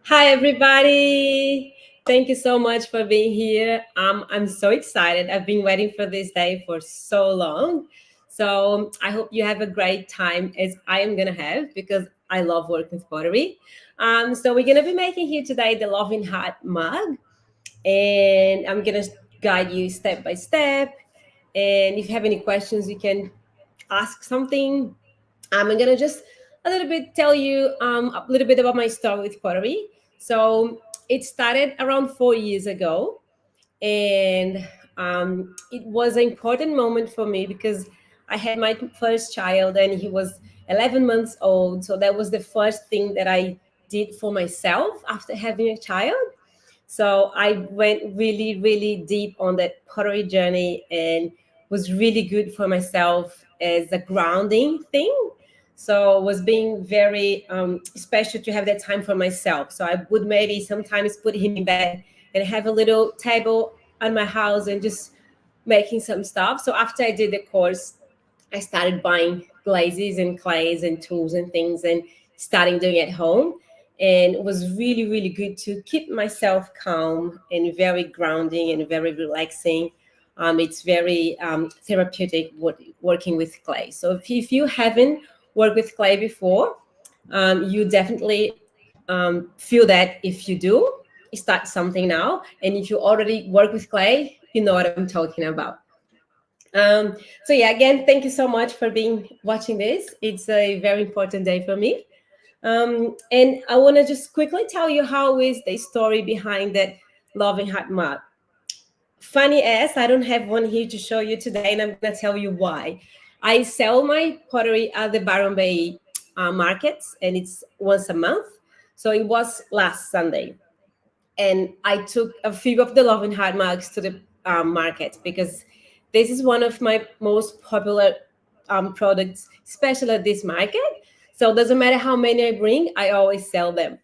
Hi, everybody. Thank you so much for being here. I'm so excited. I've been waiting for this day for so long. So I hope you have a great time as I am going to have because I love working with pottery. So we're going to be making here today the Loving Heart mug. And I'm going to guide you step by step. And if you have any questions, you can ask something. I'm gonna just a little bit tell you a little bit about my story with pottery. So it started around 4 years ago, and it was an important moment for me because I had my first child, and he was 11 months old. So that was the first thing that I did for myself after having a child. So I went really, really deep on that pottery journey and was really good for myself as a grounding thing. So was being very special to have that time for myself. So I would maybe sometimes put him in bed and have a little table on my house and just making some stuff. So after I did the course, I started buying glazes and clays and tools and things and starting doing it at home. And it was really, really good to keep myself calm and very grounding and very relaxing. It's very therapeutic working with clay. So if you haven't worked with clay before, you definitely feel that if you do, start something now. And if you already work with clay, you know what I'm talking about. Um, so yeah, again, thank you so much for being watching this. It's a very important day for me. And I want to just quickly tell you how is the story behind that loving heart mug. Funny as I don't have one here to show you today, and I'm gonna tell you why. I sell my pottery at the Byron Bay markets, and it's once a month. So it was last Sunday, and I took a few of the loving heart mugs to the market because this is one of my most popular products, especially at this market. So it doesn't matter how many I bring, I always sell them.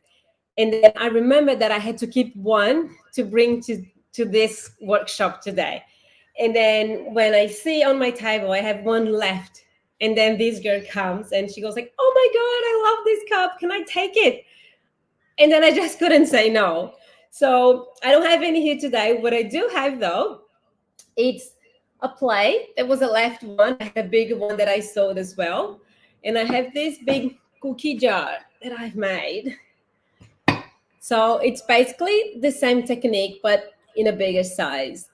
And then I remember that I had to keep one to bring to this workshop today. And then when I see on my table, I have one left. And then this girl comes and she goes like, "Oh my God, I love this cup. Can I take it?" And then I just couldn't say no. So I don't have any here today. What I do have though, it's a plate. There was a left one. I had a bigger one that I sold as well. And I have this big cookie jar that I've made. So it's basically the same technique, but in a bigger size.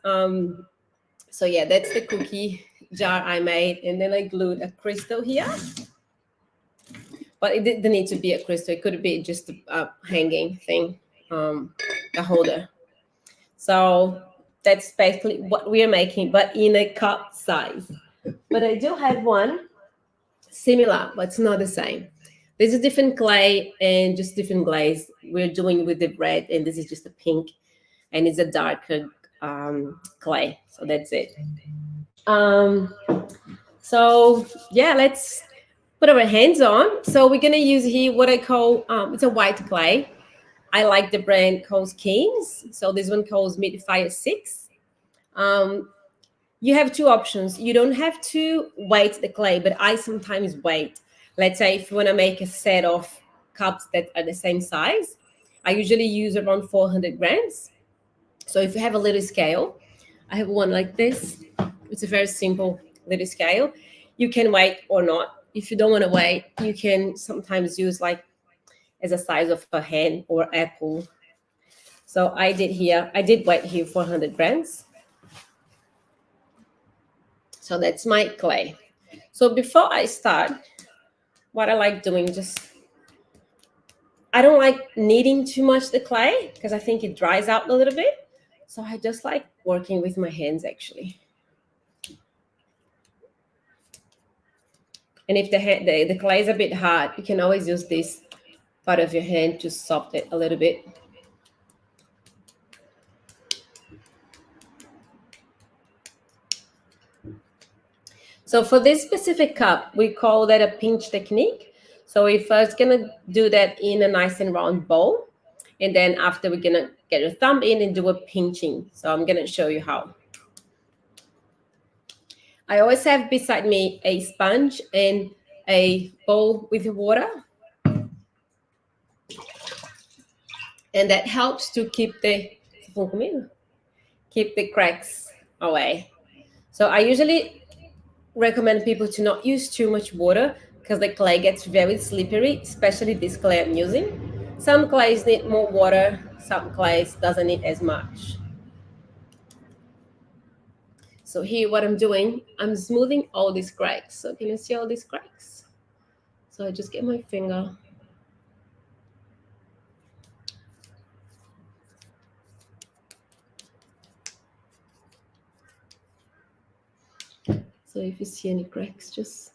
So yeah, that's the cookie jar I made. And then I glued a crystal here. But it didn't need to be a crystal. It could be just a hanging thing, a holder. So that's basically what we are making, but in a cup size. But I do have one similar, but it's not the same. This is different clay and just different glaze. We're doing with the red, and this is just a pink, and it's a darker clay. So that's it. Um, so yeah, let's put our hands on. So we're gonna use here what I call it's a white clay. I like the brand called Kings. So this one calls Midfire 6. Um, you have two options. You don't have to weight the clay, but I sometimes weight. Let's say if you want to make a set of cups that are the same size, I usually use around 400 grams. So if you have a little scale, I have one like this. It's a very simple little scale. You can weight or not. If you don't want to weigh, you can sometimes use like as a size of a hand or apple. So I did weight here 400 grams. So that's my clay. So before I start, what I like doing, I don't like kneading too much the clay because I think it dries out a little bit. So I just like working with my hands actually. And if the clay is a bit hard, you can always use this part of your hand to soften it a little bit. So for this specific cup, we call that a pinch technique. So we're first gonna do that in a nice and round bowl. And then after we're gonna get your thumb in and do a pinching. So I'm gonna show you how. I always have beside me a sponge and a bowl with water. and that helps to keep the cracks away. So I usually recommend people to not use too much water because the clay gets very slippery, especially this clay I'm using. Some clays need more water, some clays doesn't need as much. So here what I'm doing, I'm smoothing all these cracks. So can you see all these cracks? So I just get my finger. So if you see any cracks, just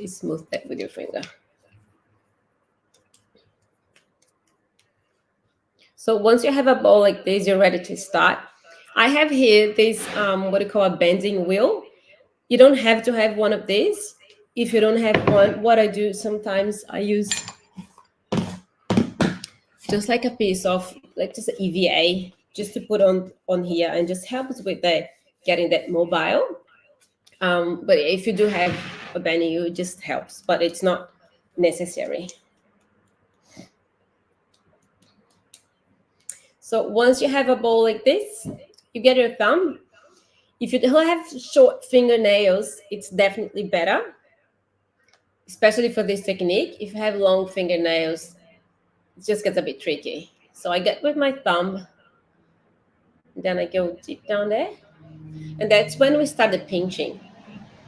smooth that with your finger. So once you have a bowl like this, you're ready to start. I have here this what do you call a bending wheel. You don't have to have one of these. If you don't have one, what I do sometimes I use just like a piece of like just an EVA just to put on here and just helps with the getting that mobile. But if you do have a bending, it just helps, but it's not necessary. So once you have a bowl like this, you get your thumb. If you don't have short fingernails, it's definitely better, especially for this technique. If you have long fingernails, it just gets a bit tricky. So I get with my thumb, then I go deep down there, and that's when we start the pinching.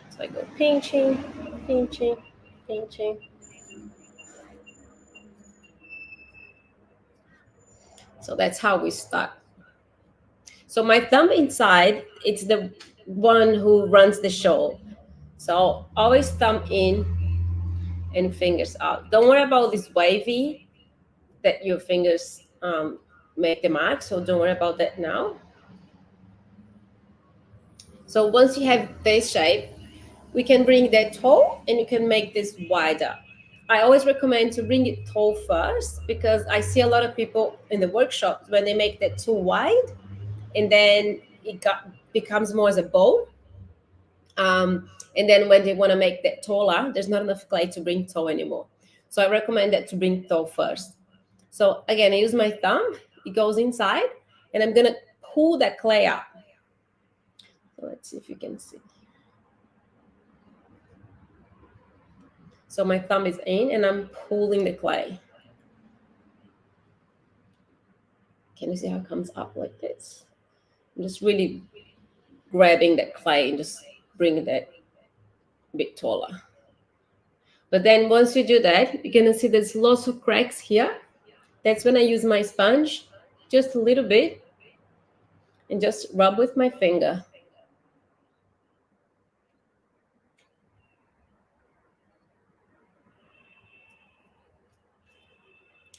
So I go pinching, pinching, pinching. So that's how we start. So my thumb inside, it's the one who runs the show. So always thumb in and fingers out. Don't worry about this wavy that your fingers make the mark. So don't worry about that now. So once you have this shape, we can bring that tall and you can make this wider. I always recommend to bring it tall first because I see a lot of people in the workshops when they make that too wide and then becomes more as a bow. And then when they want to make that taller, there's not enough clay to bring tall anymore. So I recommend that to bring tall first. So again, I use my thumb, it goes inside, and I'm gonna pull that clay up. So let's see if you can see. So my thumb is in and I'm pulling the clay. Can you see how it comes up like this? I'm just really grabbing that clay and just bringing that a bit taller. But then once you do that, you're gonna see there's lots of cracks here. That's when I use my sponge, just a little bit, and just rub with my finger.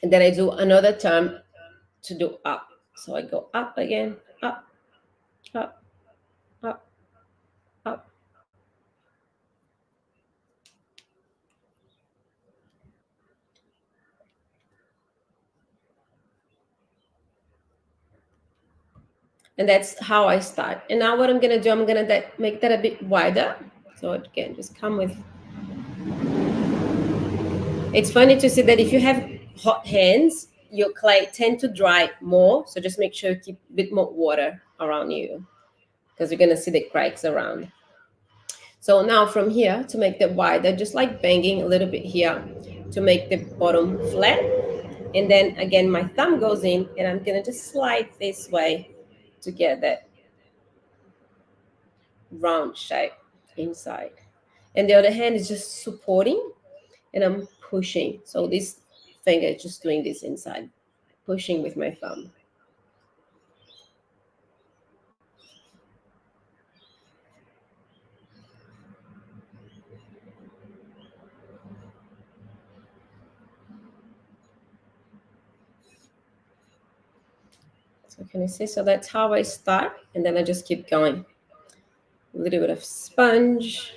And then I do another turn to do up. So I go up again, up, up, up, up. And that's how I start. And now what I'm gonna do, I'm gonna make that a bit wider. So again, just come with. It's funny to see that if you have hot hands, your clay tend to dry more. So just make sure you keep a bit more water around you because you're gonna see the cracks around. So now from here to make that wider, just like banging a little bit here to make the bottom flat. And then again, my thumb goes in and I'm gonna just slide this way to get that round shape inside. And the other hand is just supporting and I'm pushing. So this finger is just doing this inside, pushing with my thumb. So can you see? So that's how I start. And then I just keep going. A little bit of sponge.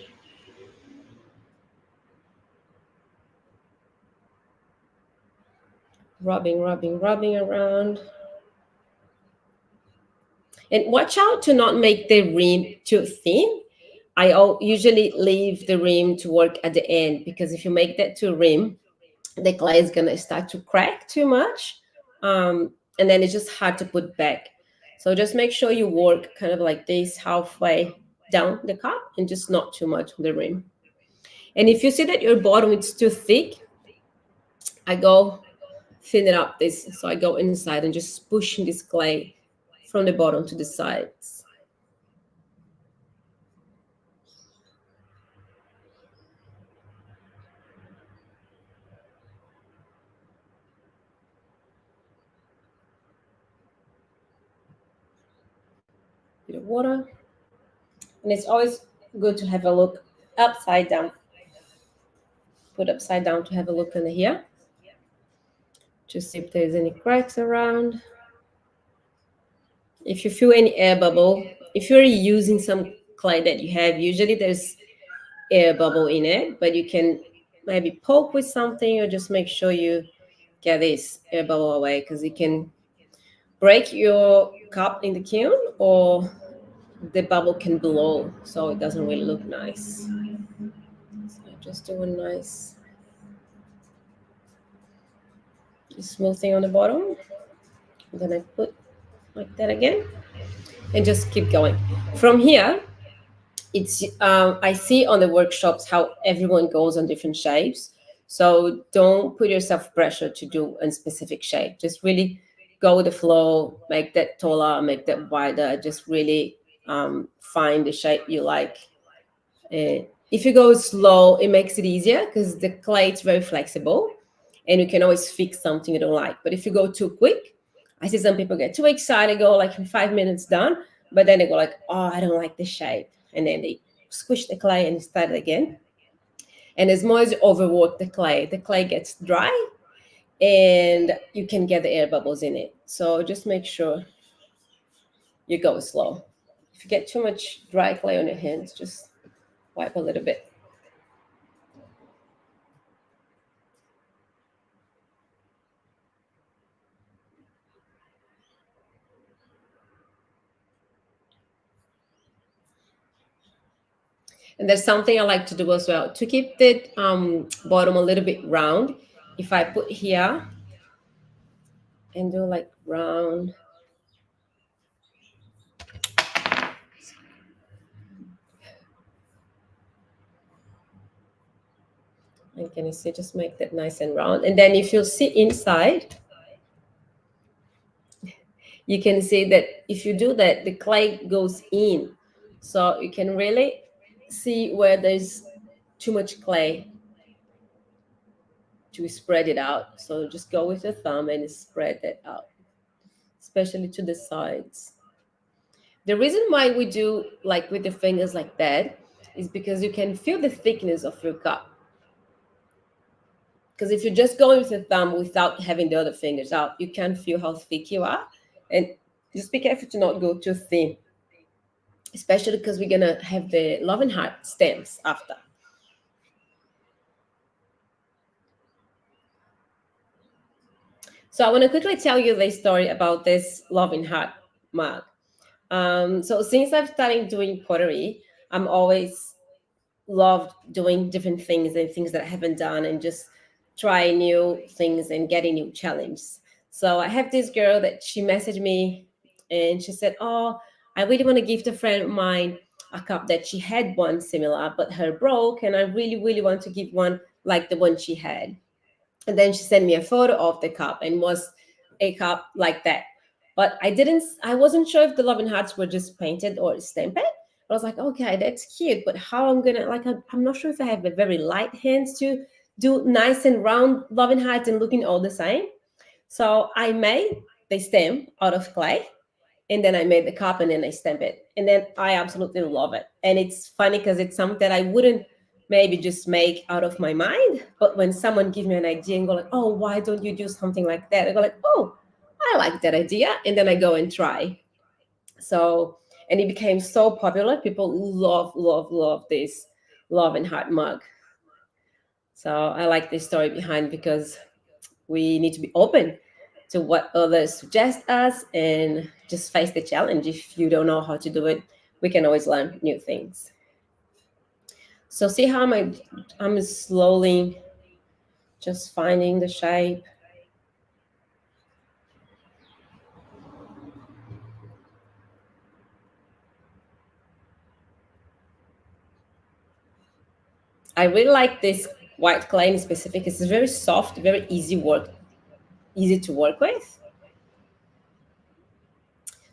Rubbing, rubbing, rubbing around. And watch out to not make the rim too thin. I usually leave the rim to work at the end because if you make that too rim, the clay is gonna start to crack too much. and then it's just hard to put back. So just make sure you work kind of like this halfway down the cup and just not too much on the rim. And if you see that your bottom is too thick, I go thin it up this. So I go inside and just pushing this clay from the bottom to the sides. Bit of water. And it's always good to have a look upside down. Put upside down to have a look in here. Just see if there's any cracks around. If you feel any air bubble, if you're using some clay that you have, usually there's air bubble in it, but you can maybe poke with something or just make sure you get this air bubble away because it can break your cup in the kiln or the bubble can blow so it doesn't really look nice. So I just do a nice smoothing on the bottom. And then I put like that again and just keep going. From here, it's I see on the workshops how everyone goes on different shapes. So don't put yourself pressure to do a specific shape. Just really go with the flow, make that taller, make that wider. Just really find the shape you like. If you go slow, it makes it easier because the clay is very flexible and you can always fix something you don't like. But if you go too quick, I see some people get too excited, go like in 5 minutes done, but then they go like, oh, I don't like the shape. And then they squish the clay and start it again. And as more as you overwork the clay gets dry and you can get the air bubbles in it. So just make sure you go slow. If you get too much dry clay on your hands, just wipe a little bit. And there's something I like to do as well to keep the bottom a little bit round. If I put here and do like round, and can you see, just make that nice and round. And then if you see inside, you can see that if you do that, the clay goes in. So you can really see where there's too much clay to spread it out. So just go with your thumb and spread that out, especially to the sides. The reason why we do like with the fingers like that is because you can feel the thickness of your cup. Because if you're just going with the thumb without having the other fingers out, you can feel how thick you are. And just be careful to not go too thin, especially because we're gonna have the love and heart stems after. So I want to quickly tell you the story about this love and heart mug. So since I've started doing pottery, I'm always loved doing different things and things that I haven't done and just try new things and getting new challenges. So I have this girl that she messaged me and she said, oh, I really want to gift a friend of mine a cup that she had one similar, but her broke, and I really, really want to give one like the one she had. And then she sent me a photo of the cup and was a cup like that. But I wasn't sure if the love and hearts were just painted or stamped. But I was like, okay, that's cute. But how I'm gonna like I'm not sure if I have a very light hands to do nice and round love and hearts and looking all the same. So I made the stamp out of clay and then I made the cup and then I stamp it. And then I absolutely love it. And it's funny because it's something that I wouldn't maybe just make out of my mind. But when someone gives me an idea and go like, oh, why don't you do something like that? I go like, oh, I like that idea. And then I go and try. So, and it became so popular. People love, love, love this love and heart mug. So I like this story behind because we need to be open to what others suggest us and just face the challenge. If you don't know how to do it, we can always learn new things. So see how I'm slowly just finding the shape. I really like this white clay in specific. It's very soft, very easy to work with.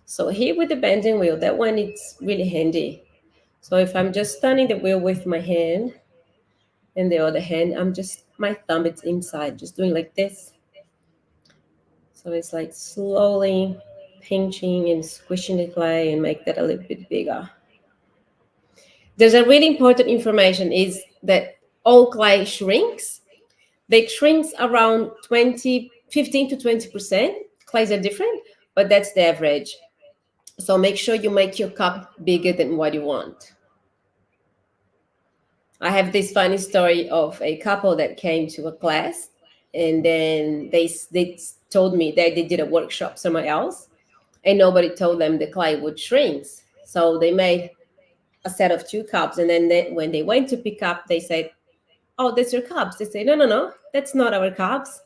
So here with the bending wheel, that one it's really handy. So if I'm just turning the wheel with my hand and the other hand, I'm just my thumb it's inside, just doing like this. So it's like slowly pinching and squishing the clay and make that a little bit bigger. There's a really important information is that all clay shrinks. They shrinks around 15 to 20%. Clays are different, but that's the average. So make sure you make your cup bigger than what you want. I have this funny story of a couple that came to a class, and then they told me that they did a workshop somewhere else, and nobody told them the clay would shrink. So they made a set of two cups, and then when they went to pick up, they said, "Oh, that's your cups." They say, "No, no, no, that's not our cups.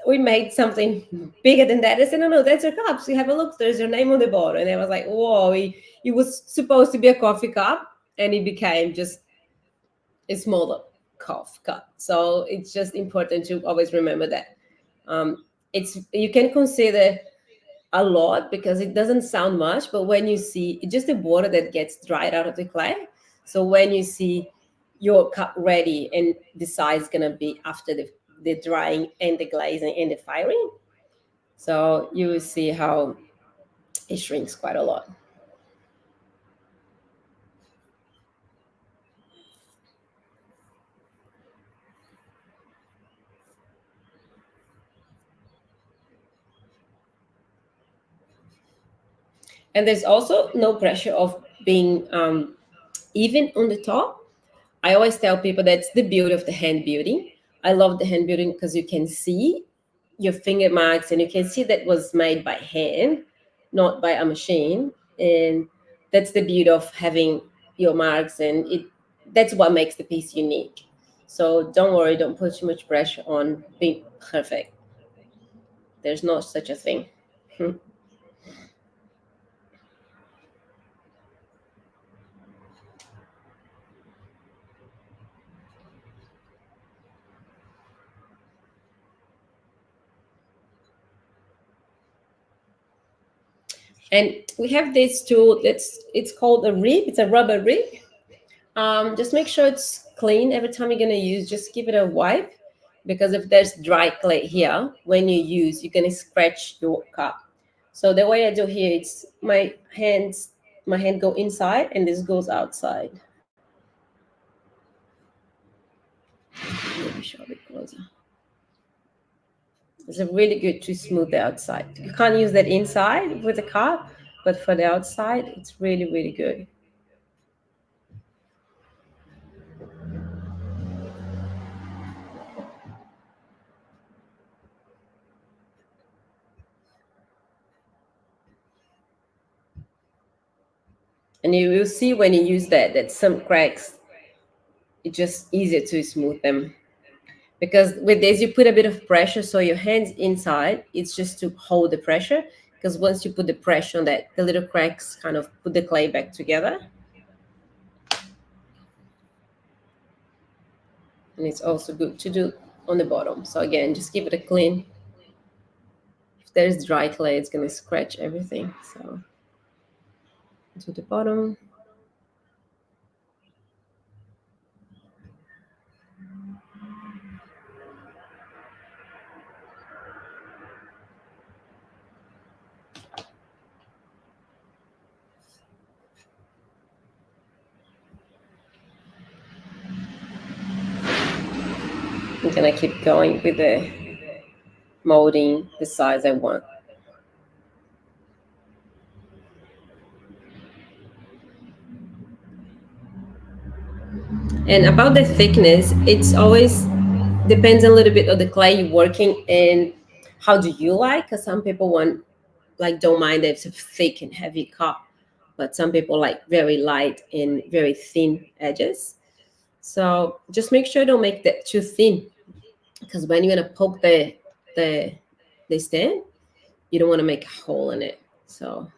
We made something bigger than that." They said, "No, no, that's your cups. You have a look. There's your name on the bottom." And I was like, "Whoa!" It was supposed to be a coffee cup, and it became just a smaller cough cup. So it's just important to always remember that. It's you can consider a lot because it doesn't sound much, but when you see it's just the water that gets dried out of the clay. So when you see your cup ready and the size gonna be after the drying and the glazing and the firing, so you will see how it shrinks quite a lot. And there's also no pressure of being even on the top. I always tell people that's the beauty of the hand building. I love the hand building because you can see your finger marks and you can see that was made by hand, not by a machine. And that's the beauty of having your marks, and it that's what makes the piece unique. So don't worry, don't put too much pressure on being perfect. There's no such a thing. And we have this tool that's it's called a rib. It's a rubber rib. Just make sure it's clean every time you're gonna use. Just give it a wipe because if there's dry clay here, when you use, you're gonna scratch your cup. So the way I do here, it's my hand go inside and this goes outside. Maybe show a bit closer. It's a really good to smooth the outside. You can't use that inside with the cup, but for the outside, it's really, really good. And you will see when you use that some cracks, it's just easier to smooth them. Because with this, you put a bit of pressure, so your hands inside, it's just to hold the pressure. Because once you put the pressure on that, the little cracks kind of put the clay back together. And it's also good to do on the bottom. So again, just give it a clean. If there's dry clay, it's going to scratch everything. So to the bottom. I'm going to keep going with the molding the size I want. And about the thickness, it's always depends a little bit on the clay you're working and how do you like. Because some people want like don't mind if it's a thick and heavy cup, but some people like very light and very thin edges. So just make sure don't make that too thin because when you're gonna poke the the stand, you don't want to make a hole in it. So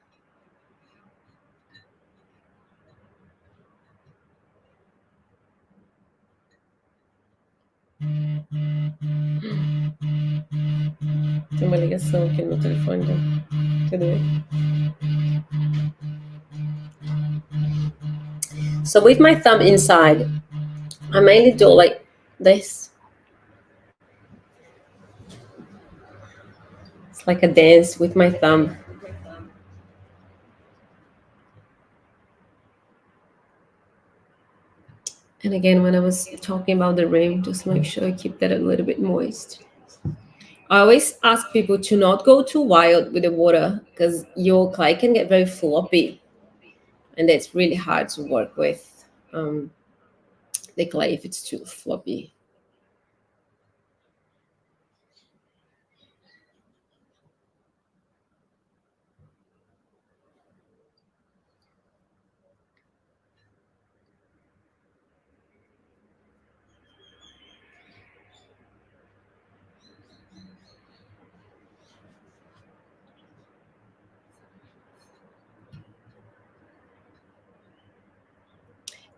Tem uma ligação aqui no meu telefone. Cadê? So with my thumb inside, I mainly do like this. It's like a dance with my thumb. And again, when I was talking about the rim, just make sure I keep that a little bit moist. I always ask people to not go too wild with the water because your clay can get very floppy, and it's really hard to work with the clay if it's too floppy.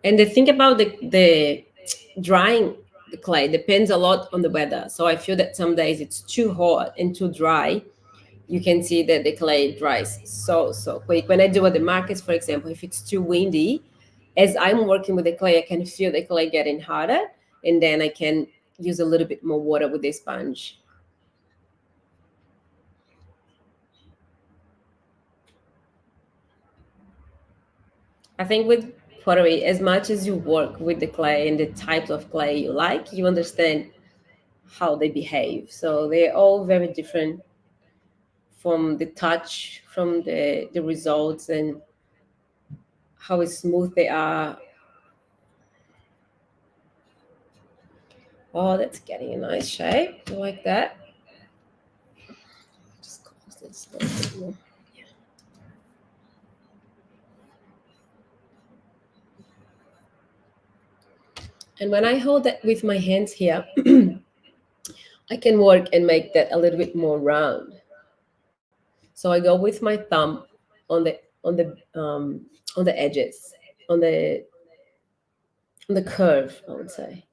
And the thing about the drying the clay depends a lot on the weather. So I feel that some days it's too hot and too dry. You can see that the clay dries so quick. When I do at the markets, for example, if it's too windy, as I'm working with the clay, I can feel the clay getting harder, and then I can use a little bit more water with the sponge. I think with pottery, as much as you work with the clay and the types of clay you like, you understand how they behave. So they're all very different from the touch, from the results, and how smooth they are. Oh, that's getting a nice shape. I like that. Just close this a little bit more. And when I hold that with my hands here, I can work and make that a little bit more round. So I go with my thumb on the edges, on the curve, I would say.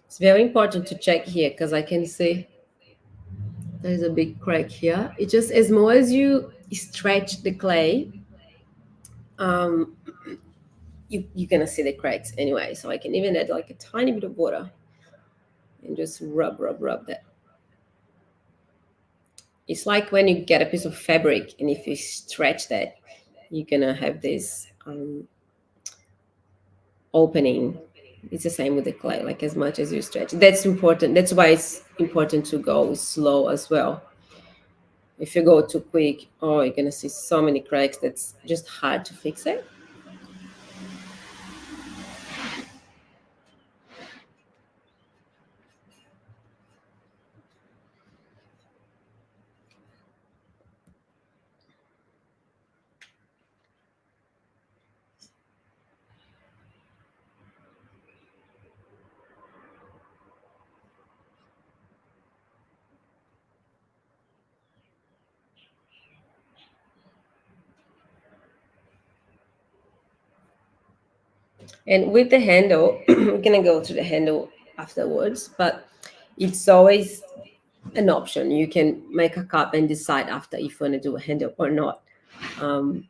It's very important to check here because I can see there's a big crack here. It just as more as you stretch the clay, um, you're gonna see the cracks anyway. So I can even add like a tiny bit of water and just rub that. It's like when you get a piece of fabric and if you stretch that, you're gonna have this opening. It's the same with the clay, like as much as you stretch. That's important. That's why it's important to go slow as well. If you go too quick, oh, you're gonna see so many cracks that's just hard to fix it. And with the handle, we're gonna go to the handle afterwards, but it's always an option. You can make a cup and decide after if you want to do a handle or not. Um,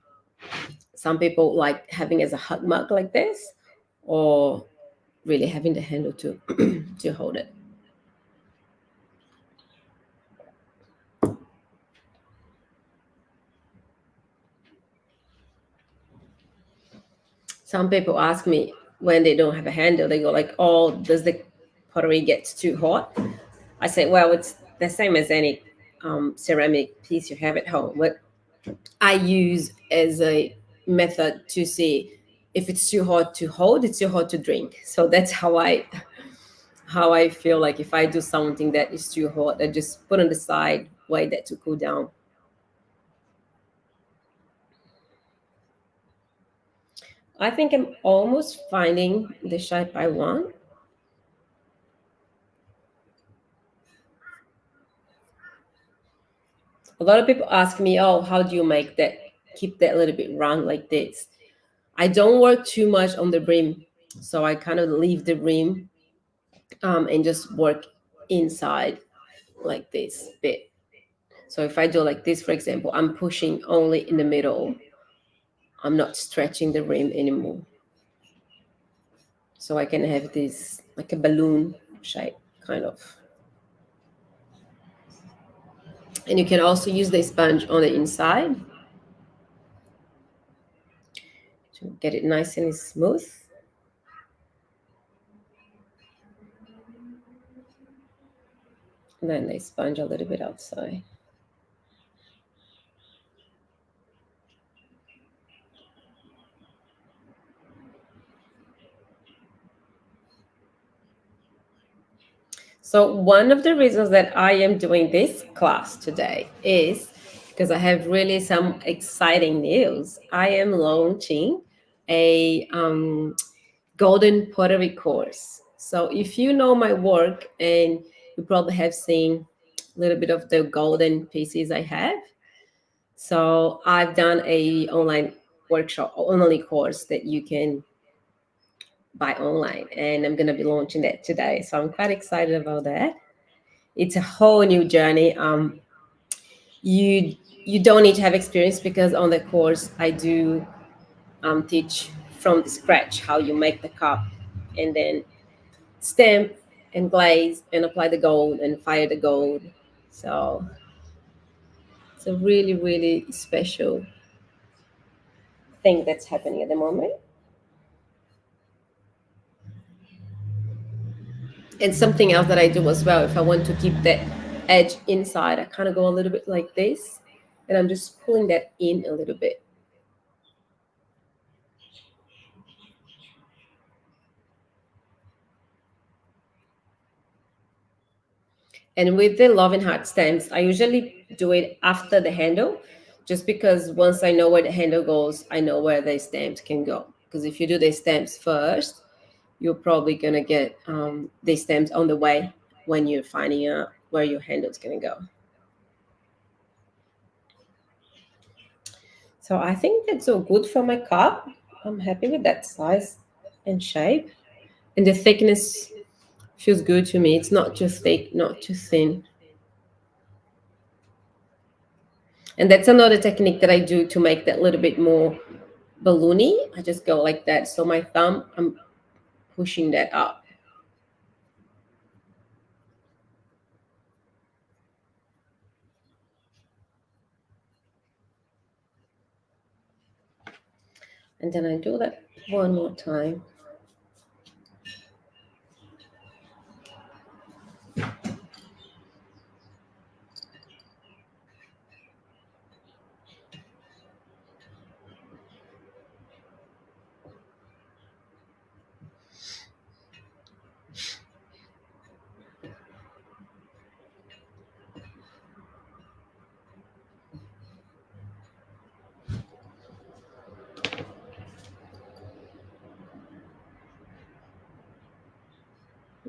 some people like having as a hug mug like this, or really having the handle to to hold it. Some people ask me when they don't have a handle, they go like, "Oh, does the pottery get too hot?" I say, "Well, it's the same as any ceramic piece you have at home. What I use as a method to see if it's too hot to hold, it's too hot to drink. So that's how I feel like if I do something that is too hot, I just put on the side, wait that to cool down. I think I'm almost finding the shape I want. A lot of people ask me, oh, how do you make that, keep that a little bit round like this? I don't work too much on the brim. So I kind of leave the rim and just work inside like this bit. So if I do like this, for example, I'm pushing only in the middle. I'm not stretching the rim anymore. So I can have this like a balloon shape, kind of. And you can also use the sponge on the inside to get it nice and smooth. And then they sponge a little bit outside. So one of the reasons that I am doing this class today is because I have really some exciting news. I am launching a golden pottery course. So if you know my work, and you probably have seen a little bit of the golden pieces I have. So I've done a online workshop, online course that you can buy online, and I'm going to be launching that today. So I'm quite excited about that. It's a whole new journey. You don't need to have experience, because on the course I do teach from the scratch how you make the cup, and then stamp and glaze and apply the gold and fire the gold. So it's a really, really special thing that's happening at the moment. And something else that I do as well, if I want to keep that edge inside, I kind of go a little bit like this, and I'm just pulling that in a little bit. And with the Love and Heart stamps, I usually do it after the handle, just because once I know where the handle goes, I know where the stamps can go. Because if you do the stamps first, you're probably going to get the stamps on the way when you're finding out where your handle's going to go. So I think that's all good for my cup. I'm happy with that size and shape. And the thickness feels good to me. It's not too thick, not too thin. And that's another technique that I do to make that little bit more balloony. I just go like that. So my thumb, I'm pushing that up. And then I do that one more time.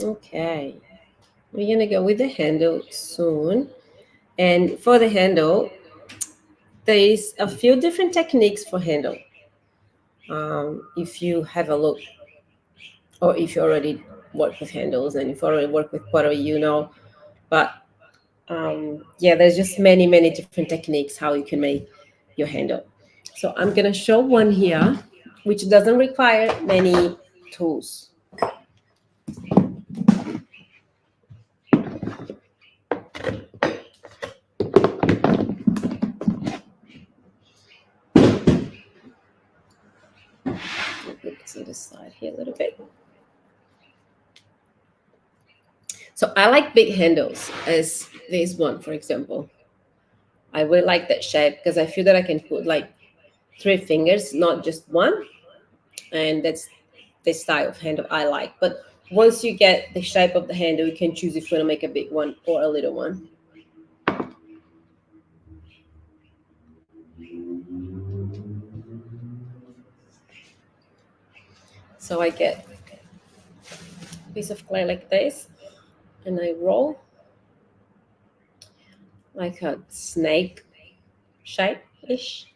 Okay. We're going to go with the handle soon. And for the handle, there is a few different techniques for handle. If you have a look, or if you already work with handles, and if you already work with pottery, you know. But yeah, there's just many, many different techniques how you can make your handle. So I'm going to show one here, which doesn't require many tools. Let's see this side here a little bit. So I like big handles, as this one, for example. I really like that shape because I feel that I can put like 3 fingers, not just one. And that's the style of handle I like. But once you get the shape of the handle, you can choose if you want to make a big one or a little one. So I get a piece of clay like this, and I roll. like a snake shape-ish.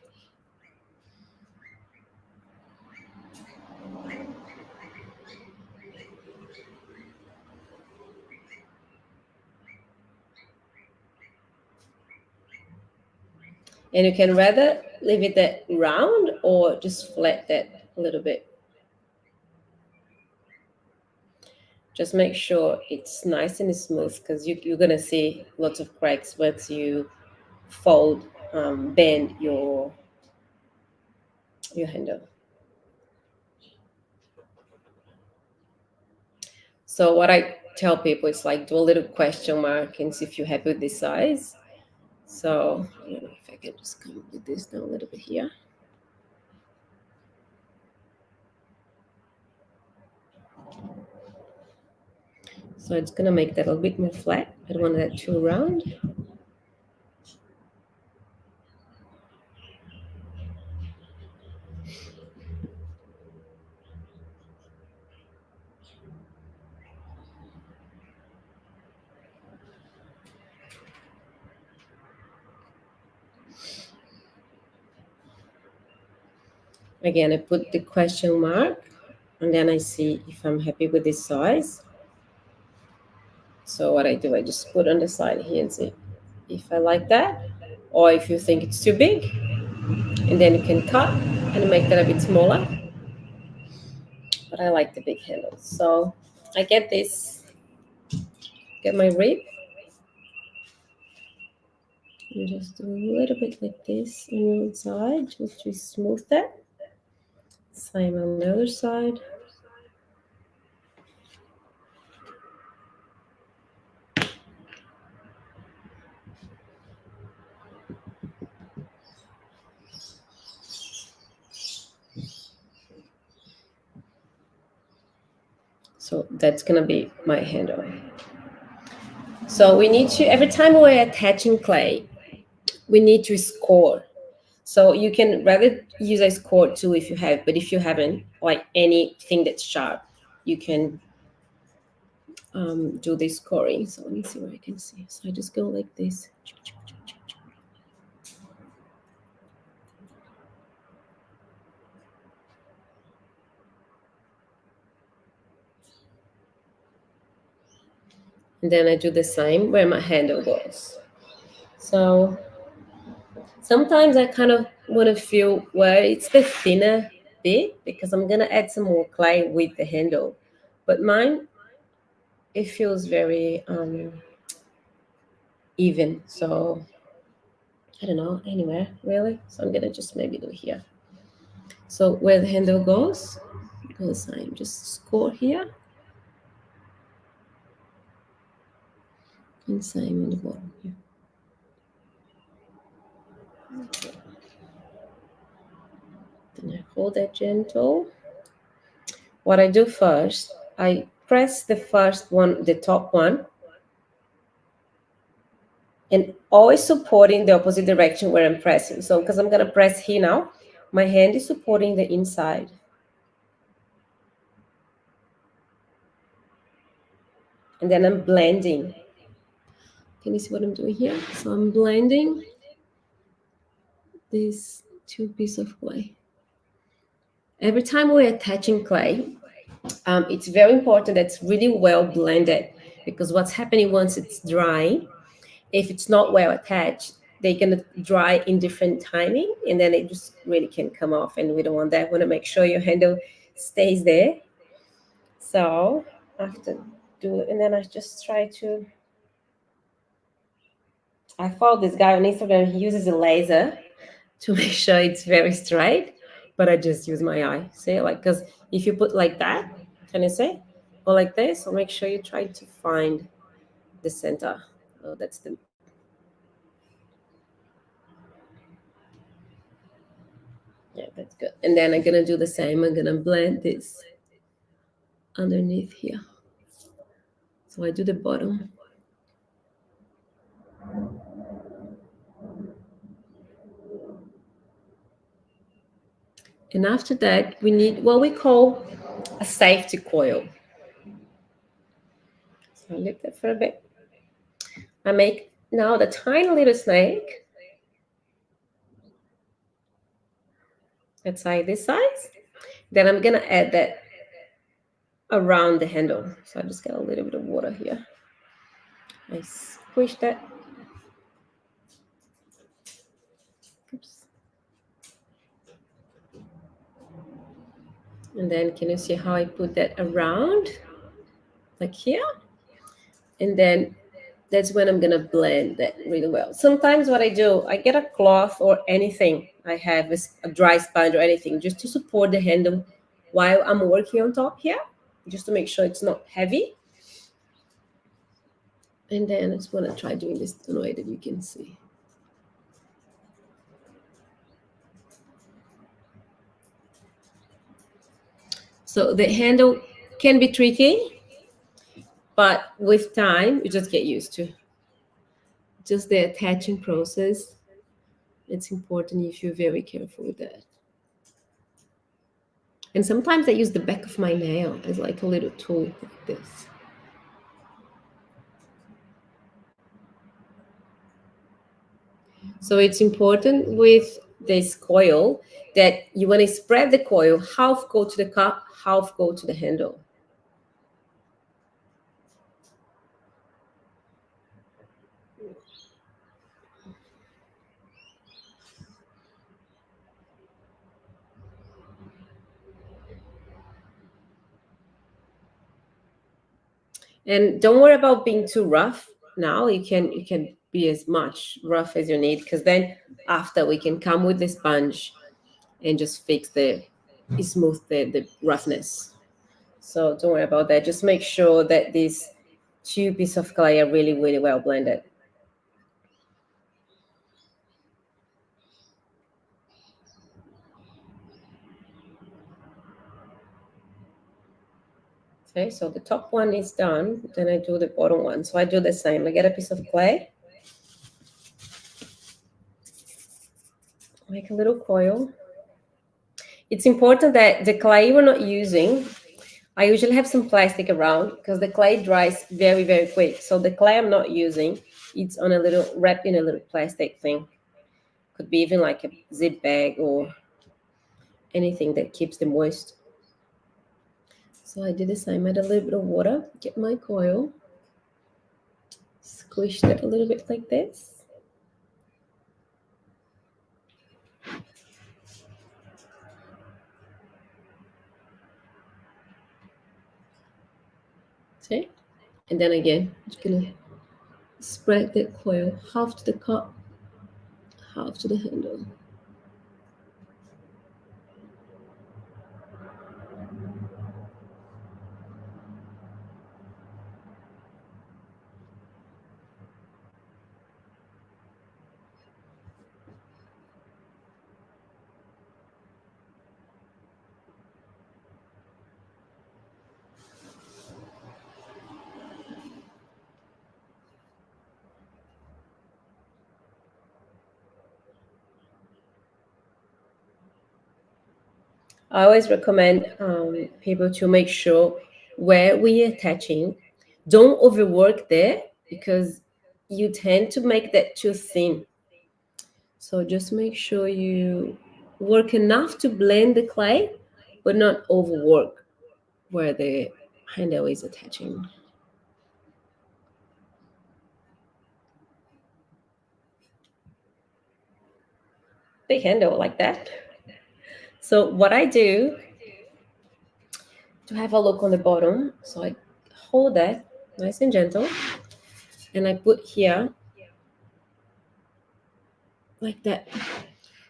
And you can rather leave it that round or just flat that a little bit. Just make sure it's nice and smooth because you're gonna see lots of cracks once you fold, bend your handle. So what I tell people is like do a little question mark and see if you're happy with this size. So I don't know if I can just come with this down a little bit here. So it's gonna make that a little bit more flat. I don't want that too round. Again, I put the question mark and then I see if I'm happy with this size. So what I do, I just put on the side here and see if I like that, or if you think it's too big, and then you can cut and make that a bit smaller. But I like the big handles. So I get this, get my rib, and just do a little bit like this on one side, just to smooth that. Same on the other side. So that's gonna be my handle. So we need to, every time we're attaching clay, we need to score. So you can rather use a score tool if you have, but if you haven't, like anything that's sharp, you can do the scoring. So let me see where I can see. So I just go like this. And then I do the same where my handle goes. So sometimes I kind of want to feel where it's the thinner bit because I'm going to add some more clay with the handle. But mine, it feels very even. So I don't know, anywhere really. So I'm going to just maybe do here. So where the handle goes the same. Just score here. And same on the bottom here. Then I hold that gentle. What I do first, I press the first one, the top one, and always supporting the opposite direction where I'm pressing. So because I'm gonna press here now, my hand is supporting the inside. And then I'm blending. Can you see what I'm doing here? So I'm blending these two pieces of clay. Every time we're attaching clay, it's very important that it's really well blended because what's happening once it's dry, if it's not well attached, they're going to dry in different timing and then it just really can come off and we don't want that. We want to make sure your handle stays there. So after do it, and then I just try to, I follow this guy on Instagram, he uses a laser to make sure it's very straight, but I just use my eye. See, like, because if you put like that, can you see? Or like this, so make sure you try to find the center. Oh, that's the, yeah, that's good. And then I'm gonna do the same. I'm gonna blend this underneath here. So I do the bottom. And after that, we need what we call a safety coil. So I leave that for a bit. I make Now the tiny little snake, let's say this size. Then I'm gonna add that around the handle. So I just get a little bit of water here. I squish that. Oops. And then can you see how I put that around? Like here? And then that's when I'm gonna blend that really well. Sometimes what I do, I get a cloth or anything I have, is a dry sponge or anything, just to support the handle while I'm working on top here, just to make sure it's not heavy. And then I just want to try doing this in a way that you can see. So the handle can be tricky, but with time, you just get used to. Just the attaching process, it's important if you're very careful with that. And sometimes I use the back of my nail as like a little tool like this. So it's important with this coil that you want to spread the coil, half go to the cup, half go to the handle. And don't worry about being too rough now. You can be as much rough as you need, because then after we can come with the sponge and just fix the smooth the roughness. So don't worry about that. Just make sure that these two pieces of clay are really, really well blended. Okay, so the top one is done. Then I do the bottom one. So I do the same. I get a piece of clay, make a little coil. It's important that the clay we're not using, I usually have some plastic around because the clay dries very, very quick. So the clay I'm not using, it's on a little, wrapped in a little plastic thing. Could be even like a zip bag or anything that keeps them moist. So I did the same. Add a little bit of water, get my coil, squish that a little bit like this. See? And then again, just gonna spread the coil half to the cup, half to the handle. I always recommend people to make sure where we are attaching, don't overwork there because you tend to make that too thin. So just make sure you work enough to blend the clay, but not overwork where the handle is attaching. Big handle like that. So what I do to have a look on the bottom, so I hold that nice and gentle, and I put here like that.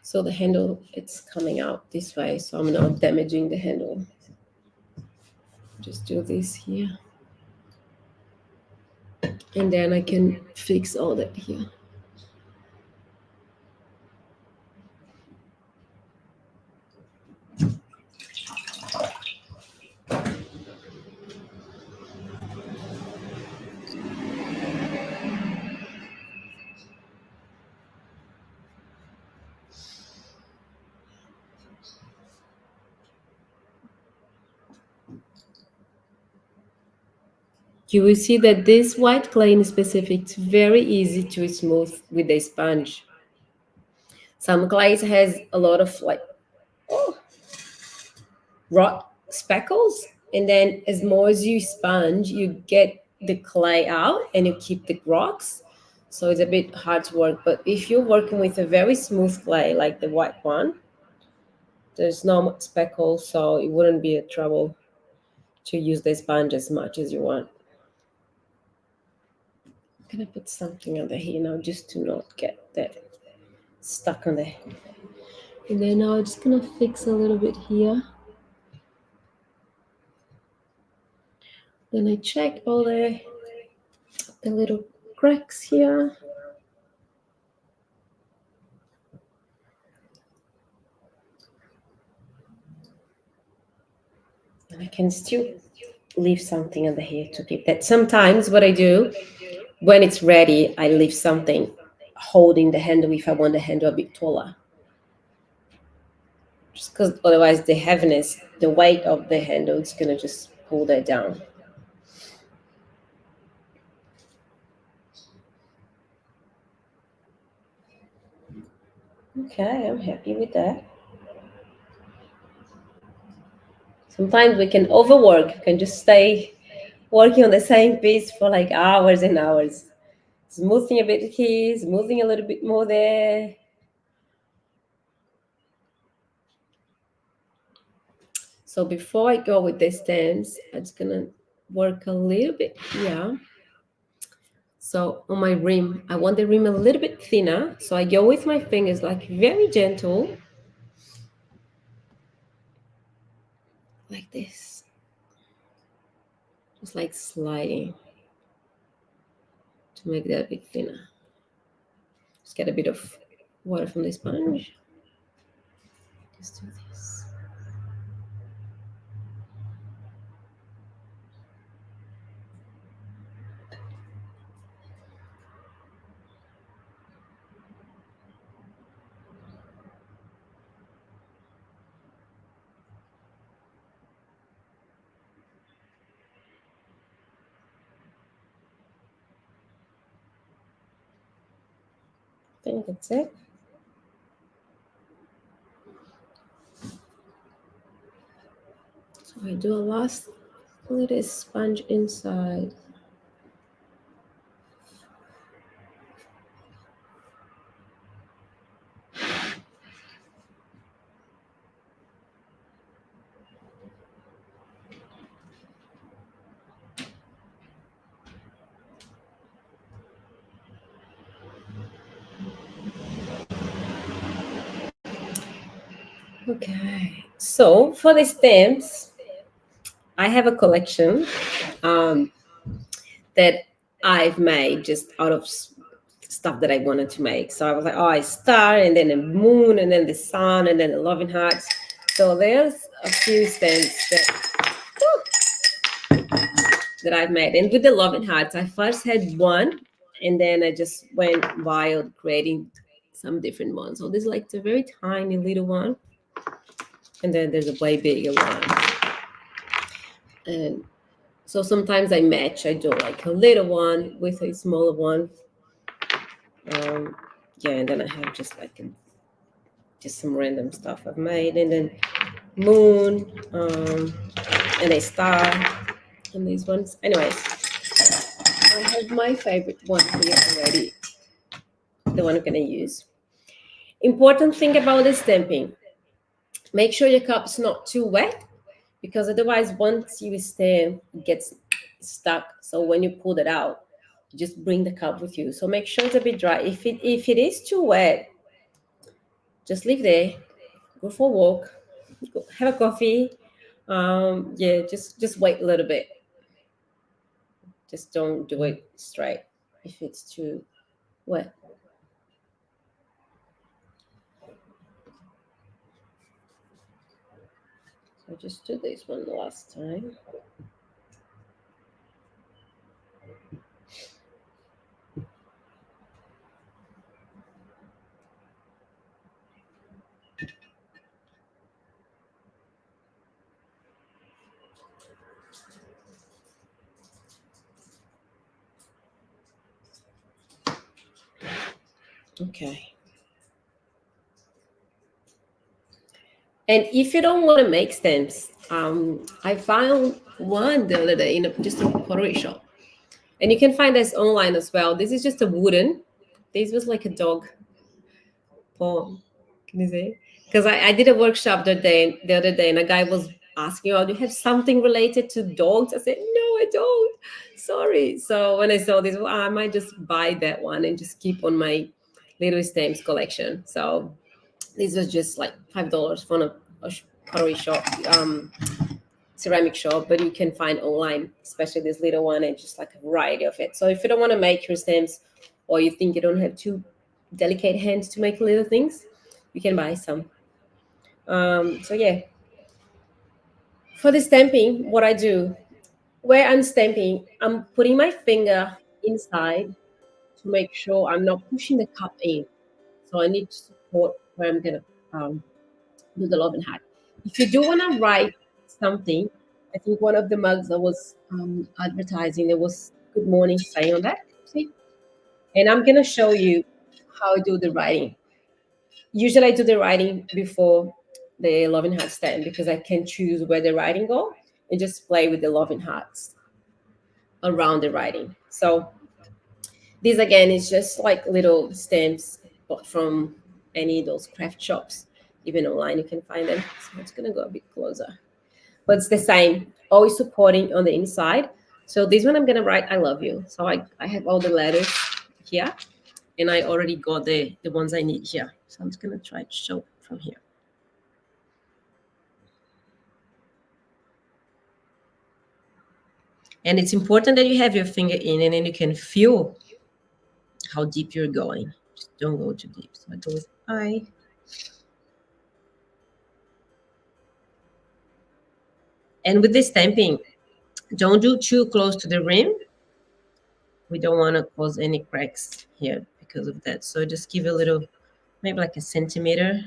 So the handle, it's coming out this way, so I'm not damaging the handle. Just do this here. And then I can fix all that here. You will see that this white clay in specific, it's very easy to smooth with a sponge. Some clays has a lot of like rock speckles, and then as more as you sponge, you get the clay out and you keep the rocks. So it's a bit hard to work. But if you're working with a very smooth clay like the white one, there's no much speckles, so it wouldn't be a trouble to use the sponge as much as you want. I'm gonna put something under here now just to not get that stuck on there. And then now I'm just gonna fix a little bit here. Then I check all the little cracks here. And I can still leave something under here to keep that. Sometimes what I do when it's ready, I leave something holding the handle if I want the handle a bit taller. Just because otherwise the heaviness, the weight of the handle, it's gonna just pull that down. Okay, I'm happy with that. Sometimes we can overwork, we can just stay working on the same piece for like hours and hours. Smoothing a bit here, smoothing a little bit more there. So before I go with the stems, I'm just gonna work a little bit here. So on my rim, I want the rim a little bit thinner. So I go with my fingers like very gentle, like this. Just like sliding to make that a bit thinner. Just get a bit of water from the sponge. Just do this. I think that's it. So I do a last little sponge inside. Okay, so for the stamps, I have a collection um, that I've made just out of stuff that I wanted to make. So I was like, oh, a star, and then a moon, and then the sun, and then the loving hearts. So there's a few stamps that I've made. And with the loving hearts, I first had one, and then I just went wild creating some different ones. So there's like a very tiny little one, and then there's a way bigger one. And so sometimes I match. I do like a little one with a smaller one. Yeah, and then I have just like just some random stuff I've made, and then moon, and a star, and these ones. Anyways, I have my favorite one here already. The one I'm gonna use. Important thing about the stamping: make sure your cup's not too wet, because otherwise, once you stamp, it gets stuck. So when you pull it out, just bring the cup with you. So make sure it's a bit dry. If it is too wet, just leave there. Go for a walk. Go have a coffee. Yeah, just wait a little bit. Just don't do it straight if it's too wet. So I just did this one last time. Okay. And if you don't want to make stamps, I found one the other day in just a pottery shop, and you can find this online as well. This is just a wooden. This was like a dog paw. Can you say? Because I did a workshop the other day, and a guy was asking, "Oh, do you have something related to dogs?" I said, "No, I don't. Sorry." So when I saw this, well, I might just buy that one and just keep on my little stamps collection. So these was just like $5 from a pottery shop, ceramic shop, but you can find online, especially this little one, and just like a variety of it. So if you don't want to make your stamps, or you think you don't have too delicate hands to make little things, you can buy some. So yeah, for the stamping, what I do, where I'm stamping, I'm putting my finger inside to make sure I'm not pushing the cup in. So I need to support where I'm gonna um, do the love and hat. If you do want to write something, I think one of the mugs that was advertising, there was "Good morning" saying on that. See, and I'm gonna show you how I do the writing. Usually, I do the writing before the loving heart stand because I can choose where the writing go and just play with the loving hearts around the writing. So this again is just like little stamps bought from any of those craft shops. Even online, you can find them. So it's gonna go a bit closer, but it's the same. Always supporting on the inside. So this one I'm gonna write "I love you." So I have all the letters here, and I already got the ones I need here. So I'm just gonna try to show from here. And it's important that you have your finger in, and then you can feel how deep you're going. Just don't go too deep. So I go with I. And with this stamping, don't do too close to the rim. We don't want to cause any cracks here because of that. So just give a little, maybe like a centimeter.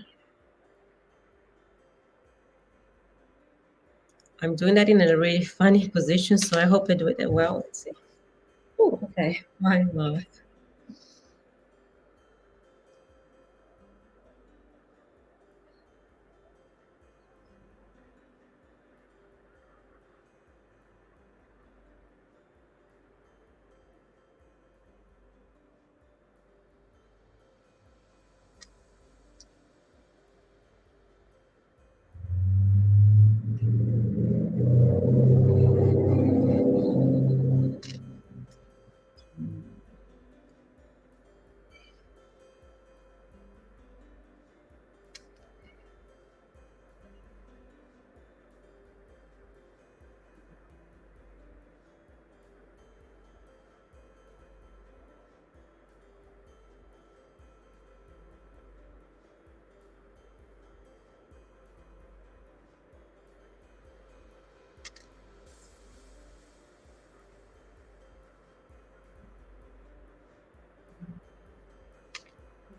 I'm doing that in a really funny position, so I hope I do it well. Let's see. Oh, okay. My love.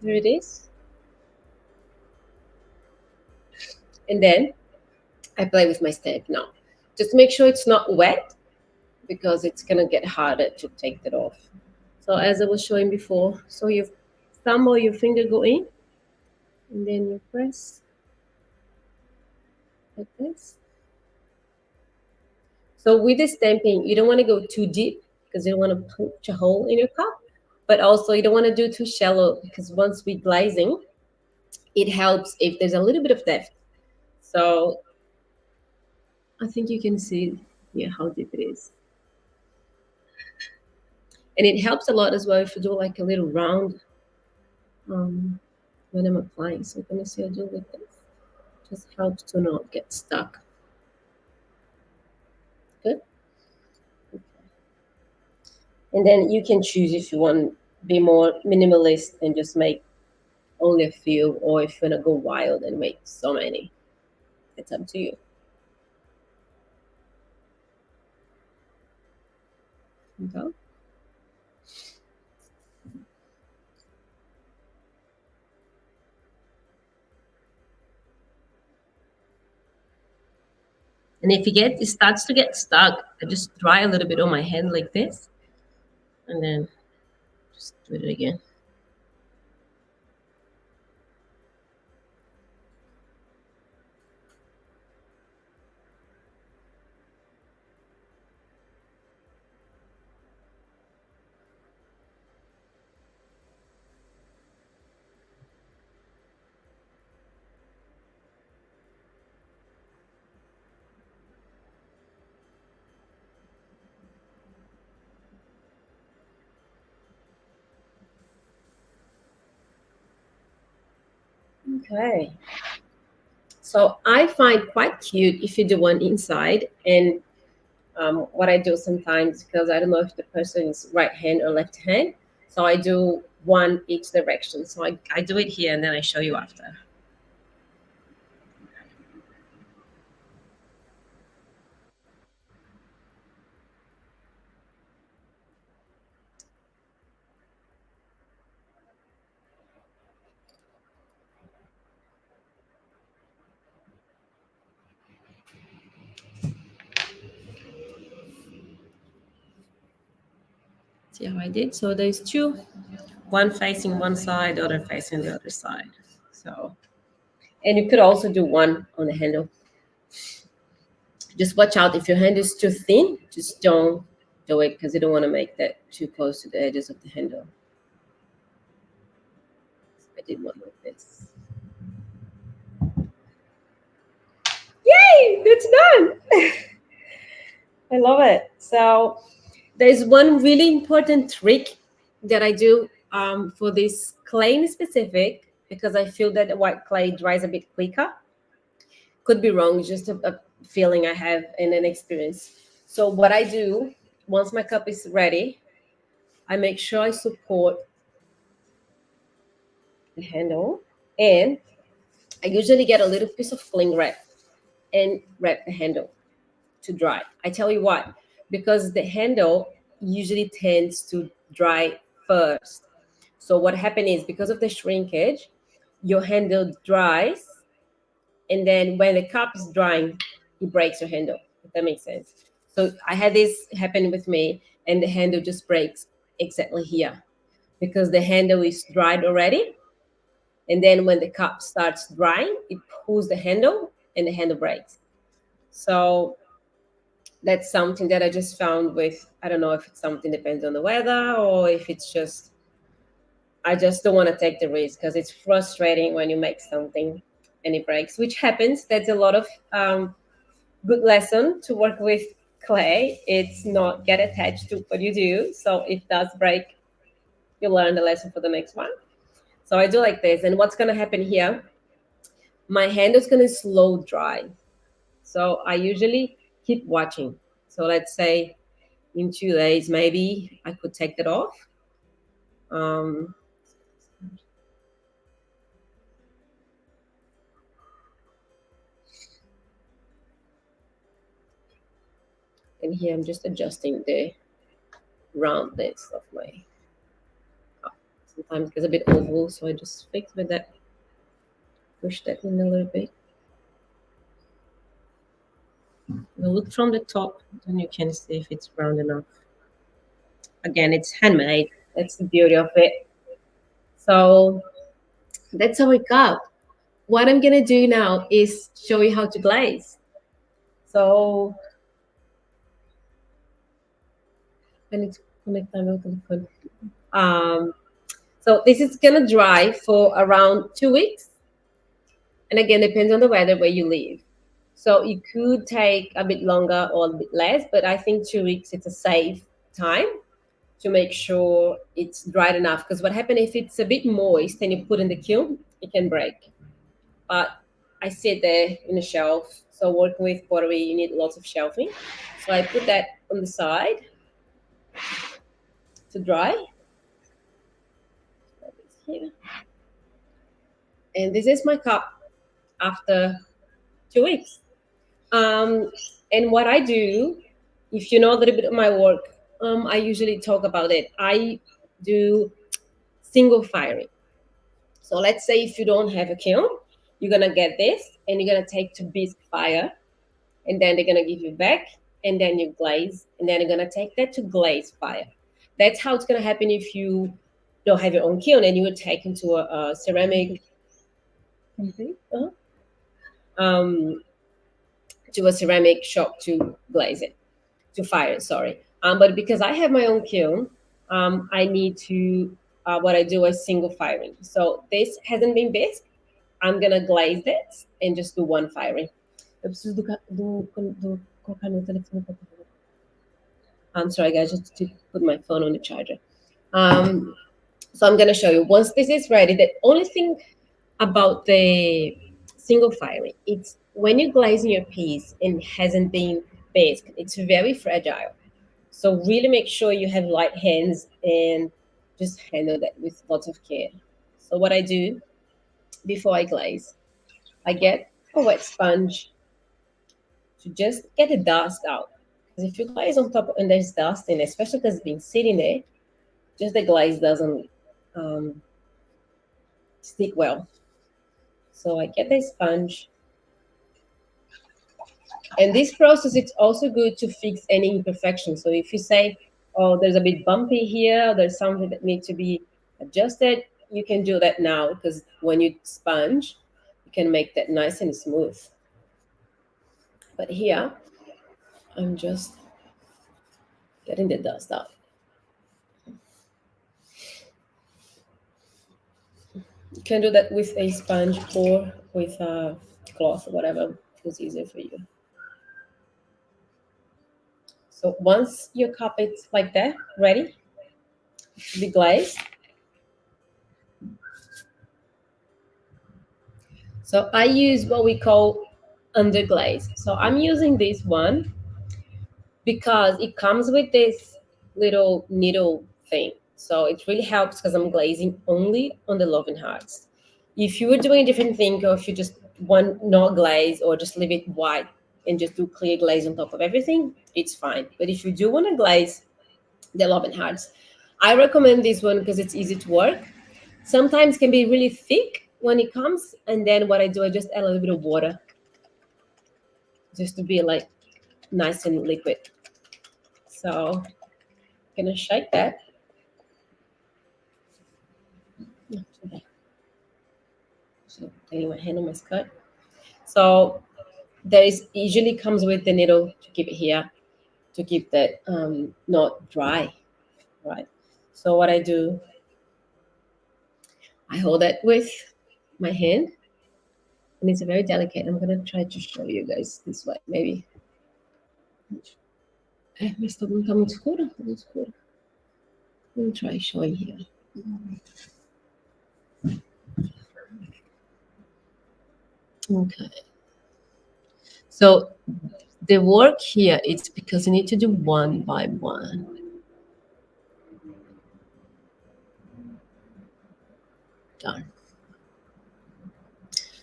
There it is. And then I play with my stamp now. Just make sure it's not wet because it's gonna get harder to take that off. So as I was showing before, so your thumb or your finger go in, and then you press like this. So with the stamping, you don't want to go too deep because you don't want to punch a hole in your cup, but also you don't want to do too shallow because once we glazing, it helps if there's a little bit of depth. So I think you can see here how deep it is. And it helps a lot as well if you do like a little round um, when I'm applying. So I'm gonna see I do like this. Just helps to not get stuck. Good. And then you can choose if you want to be more minimalist and just make only a few, or if you want to go wild and make so many. It's up to you. Okay. And if it starts to get stuck, I just dry a little bit on my hand like this, and then just do it again. Okay. So I find quite cute if you do one inside. And what I do sometimes, because I don't know if the person is right hand or left hand, so I do one each direction. So I do it here and then I show you after. See how I did? So there's two, one facing one side, the other facing the other side. So, and you could also do one on the handle. Just watch out if your hand is too thin, just don't do it because you don't want to make that too close to the edges of the handle. I did one like this. Yay, it's done. I love it. So there's one really important trick that I do for this clay in specific because I feel that the white clay dries a bit quicker. Could be wrong, it's just a feeling I have and an experience. So what I do once my cup is ready, I make sure I support the handle, and I usually get a little piece of cling wrap and wrap the handle to dry. I tell you what, because the handle usually tends to dry first. So what happened is because of the shrinkage, your handle dries, and then when the cup is drying, it breaks your handle. If that makes sense. So I had this happen with me, and the handle just breaks exactly here because the handle is dried already. And then when the cup starts drying, it pulls the handle and the handle breaks. So that's something that I just found with, I don't know if it's something depends on the weather or if it's just, I just don't want to take the risk because it's frustrating when you make something and it breaks, which happens. That's a lot of good lesson to work with clay. It's not get attached to what you do. So if it does break, you learn the lesson for the next one. So I do like this. And what's going to happen here, my hand is going to slow dry. So I usually keep watching. So let's say in 2 days, maybe I could take it off. Um, and here I'm just adjusting the roundness of my cup. Sometimes it gets a bit oval, so I just fix with that, push that in a little bit. Now look from the top, then you can see if it's round enough. Again, it's handmade. That's the beauty of it. So that's how it got. What I'm gonna do now is show you how to glaze. So I need to connect my telephone. Um, so this is gonna dry for around 2 weeks, and again depends on the weather where you live. So it could take a bit longer or a bit less, but I think 2 weeks it's a safe time to make sure it's dried enough. Because what happens if it's a bit moist and you put in the kiln, it can break. But I sit there in a shelf. So working with pottery, you need lots of shelving. So I put that on the side to dry. Here. And this is my cup after 2 weeks. Um, and what I do, if you know a little bit of my work, I usually talk about it. I do single firing. So let's say if you don't have a kiln, you're gonna get this and you're gonna take to bisque fire, and then they're gonna give you back, and then you glaze, and then you're gonna take that to glaze fire. That's how it's gonna happen if you don't have your own kiln and you would take into a ceramic. Uh-huh. Um, to a ceramic shop to glaze it, to fire it, sorry. But because I have my own kiln, I need to, what I do is single firing. So this hasn't been bisque. I'm gonna glaze it and just do one firing. Eu preciso colocar no telefone. I'm sorry, guys, just to put my phone on the charger. Um, so I'm gonna show you. Once this is ready, the only thing about the single filing. It's when you're glazing your piece and it hasn't been baked, it's very fragile. So really make sure you have light hands and just handle that with lots of care. So what I do before I glaze, I get a wet sponge to just get the dust out. Because if you glaze on top and there's dust in it, especially because it's been sitting there, just the glaze doesn't um, stick well. So I get the sponge. And this process, it's also good to fix any imperfection. So if you say, oh, there's a bit bumpy here, there's something that needs to be adjusted, you can do that now because when you sponge, you can make that nice and smooth. But here, I'm just getting the dust out. You can do that with a sponge or with a cloth or whatever is easier for you. So once your carpet's like that, ready to be glazed, so I use what we call underglaze. So I'm using this one because it comes with this little needle thing. So it really helps because I'm glazing only on the loving hearts. If you were doing a different thing, or if you just want not glaze or just leave it white and just do clear glaze on top of everything, it's fine. But if you do want to glaze the loving hearts, I recommend this one because it's easy to work. Sometimes can be really thick when it comes, and then what I do, I just add a little bit of water just to be like nice and liquid. So gonna shake that. So getting my hand on my skirt. So there is usually comes with the needle to keep it here to keep that not dry, right? So what I do, I hold it with my hand, and it's very delicate. I'm gonna try to show you guys this way, maybe. Mi sto muito escuro, muito escuro. Let me try showing here. Okay. So the work here, it's because you need to do one by one. Done.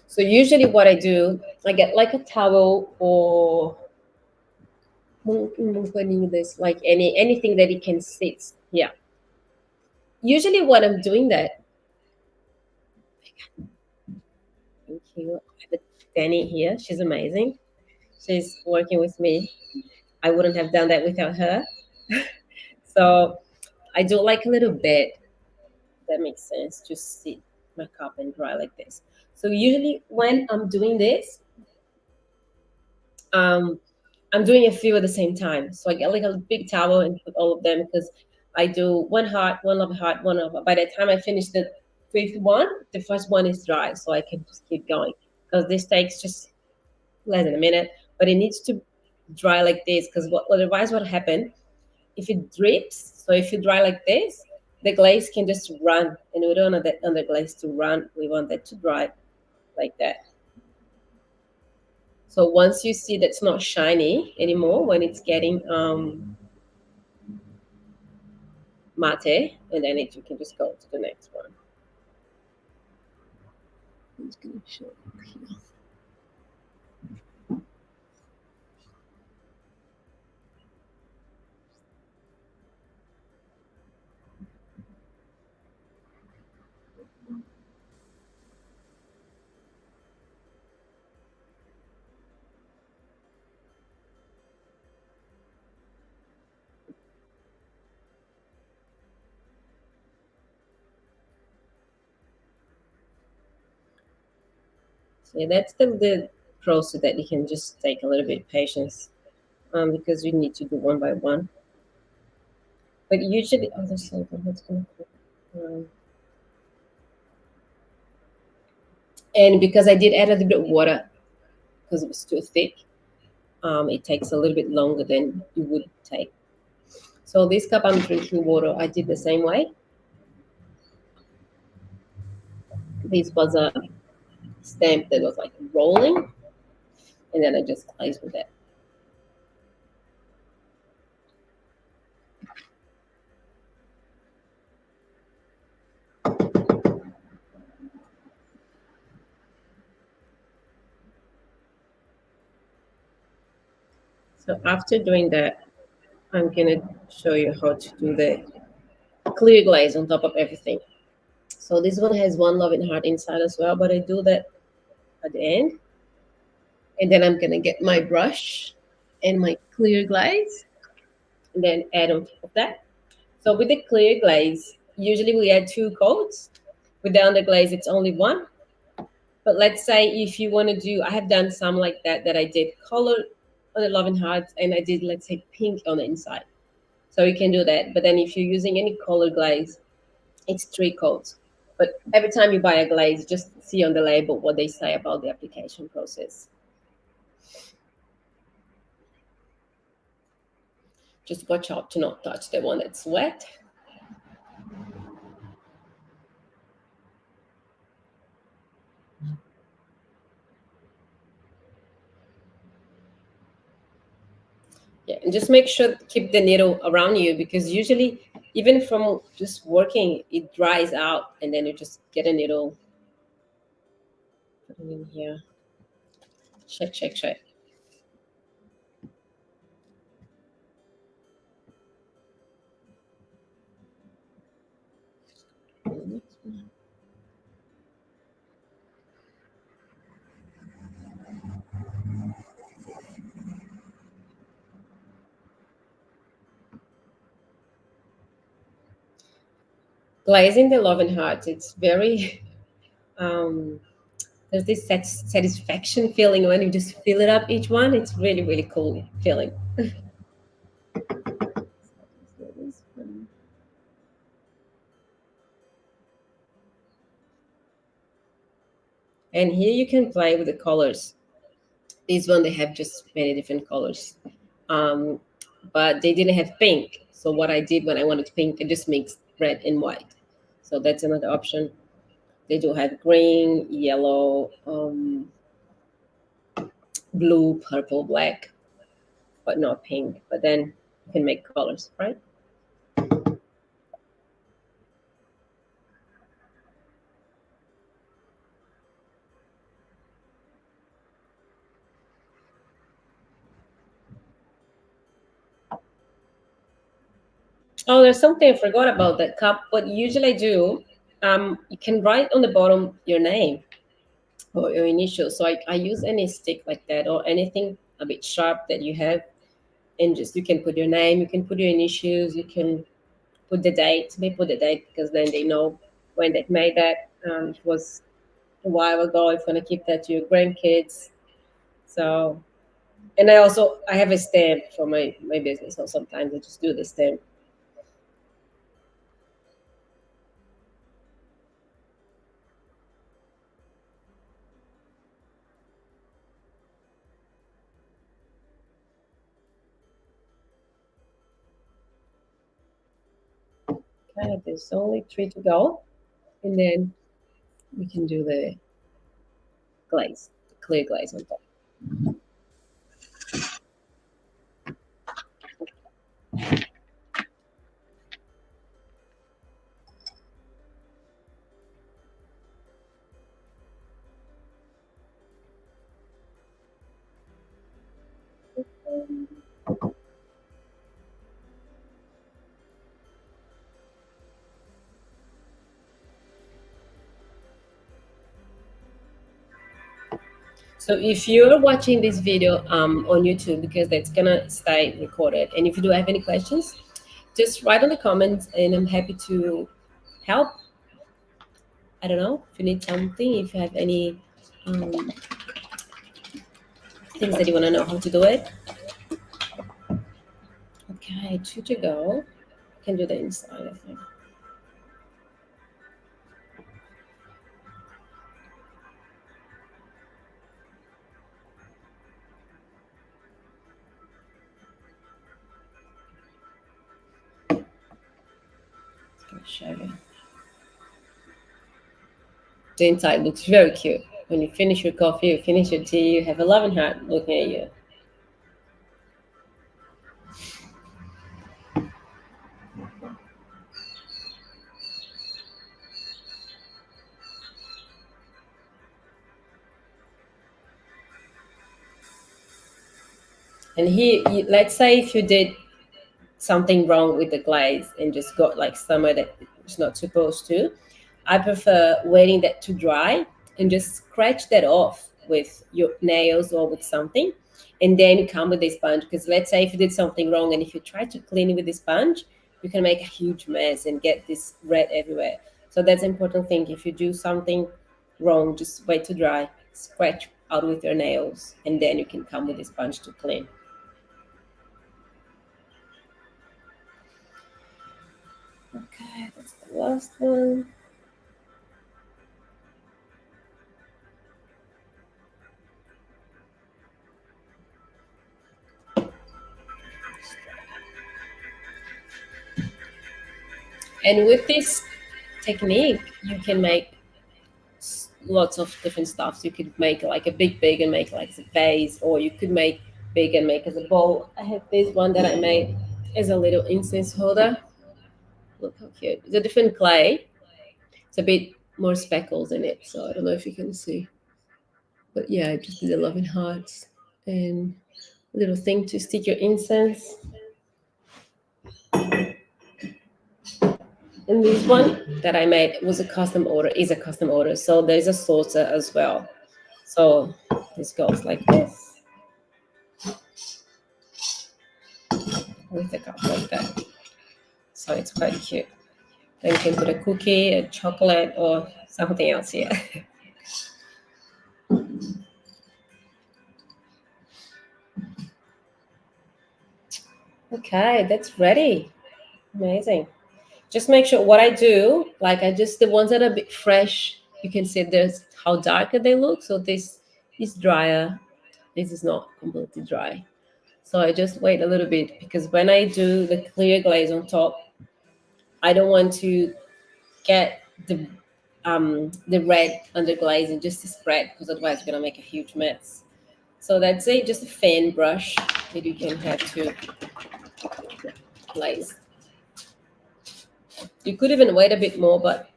So usually what I do, I get like a towel or this, like anything that it can sit. Yeah. Usually when I'm doing that, thank you. I have Danny here. She's amazing. She's working with me. I wouldn't have done that without her. So I do like a little bit. That makes sense. Just sit my cup and dry like this. So usually when I'm doing this, um, I'm doing a few at the same time. So I get like a big towel and put all of them because I do one heart, one love heart, one love. By the time I finish the fifth one, the first one is dry, so I can just keep going because this takes just less than a minute. But it needs to dry like this because otherwise what happen if it drips? So if you dry like this, the glaze can just run, and we don't want that under glaze to run. We want that to dry like that. So once you see that's not shiny anymore, when it's getting mate, and then you can just go to the next one. I'm just gonna show you here. So yeah, that's the process that you can just take a little bit of patience because you need to do one by one. But usually, oh, there's something that's gonna. And because I did add a little bit of water because it was too thick, it takes a little bit longer than you would take. So this cup I'm drinking water, I did the same way. This was a stamp that was like rolling, and then I just glaze with it. So after doing that, I'm gonna show you how to do the clear glaze on top of everything. So this one has one loving heart inside as well, but I do that at the end. And then I'm gonna get my brush and my clear glaze and then add on top of that. So with the clear glaze, usually we add two coats. With the underglaze, it's only one. But let's say if you want to do, I have done some like that, that I did color on the loving hearts and I did, let's say, pink on the inside. So you can do that. But then if you're using any color glaze, it's three coats. But every time you buy a glaze, just see on the label what they say about the application process. Just watch out to not touch the one that's wet. Yeah, and just make sure to keep the needle around you because usually, even from just working, it dries out and then you just get a needle. Put it in here. Check, check, check. Glazing the love and heart, it's very um there's this satisfaction feeling when you just fill it up each one. It's really, really cool feeling. And here you can play with the colors. This one they have just many different colors, um, but they didn't have pink. So what I did when I wanted pink, I just mixed red and white. So that's another option. They do have green, yellow, blue, purple, black, but not pink. But then you can make colors, right? Oh, there's something I forgot about that cup. What usually I do, you can write on the bottom your name or your initials. So I use any stick like that or anything a bit sharp that you have, and just you can put your name, you can put your initials, you can put the date. They put the date because then they know when they made that. It was a while ago. If you want to keep that to your grandkids. So, and I have a stamp for my business. So sometimes I just do the stamp. Okay, there's only three to go, and then we can do the glaze, the clear glaze on top. So if you're watching this video on YouTube, because that's gonna stay recorded, and if you do have any questions, just write on the comments, and I'm happy to help. I don't know if you need something, if you have any um, things that you want to know how to do it. Okay, two to go. I can do the inside, I think. I'll show you. The inside looks very cute. When you finish your coffee, you finish your tea, you have a loving heart looking at you. And here, let's say if you did something wrong with the glaze and just got like somewhere that it's not supposed to, I prefer waiting that to dry and just scratch that off with your nails or with something, and then you come with a sponge. Because let's say if you did something wrong and if you try to clean it with a sponge, you can make a huge mess and get this red everywhere. So that's an important thing. If you do something wrong, just wait to dry, scratch out with your nails, and then you can come with a sponge to clean. Okay, that's the last one. And with this technique, you can make lots of different stuffs. You could make like a big and make like a vase, or you could make big and make as a bowl. I have this one that I made as a little incense holder. Look how cute. It's a different clay. It's a bit more speckles in it, so I don't know if you can see. But yeah, I just did a loving hearts and a little thing to stick your incense. And this one that I made was a custom order, is a custom order. So there's a saucer as well. So this goes like this with the cup like that. So it's quite cute. Then you can put a cookie, a chocolate, or something else here. Okay, that's ready. Amazing. Just make sure what I do, like I just the ones that are a bit fresh, you can see there's how darker they look. So this is drier. This is not completely dry. So I just wait a little bit because when I do the clear glaze on top, I don't want to get the red underglaze and just to spread because otherwise you're gonna make a huge mess. So that's it, just a fan brush that you can have to glaze. You could even wait a bit more, but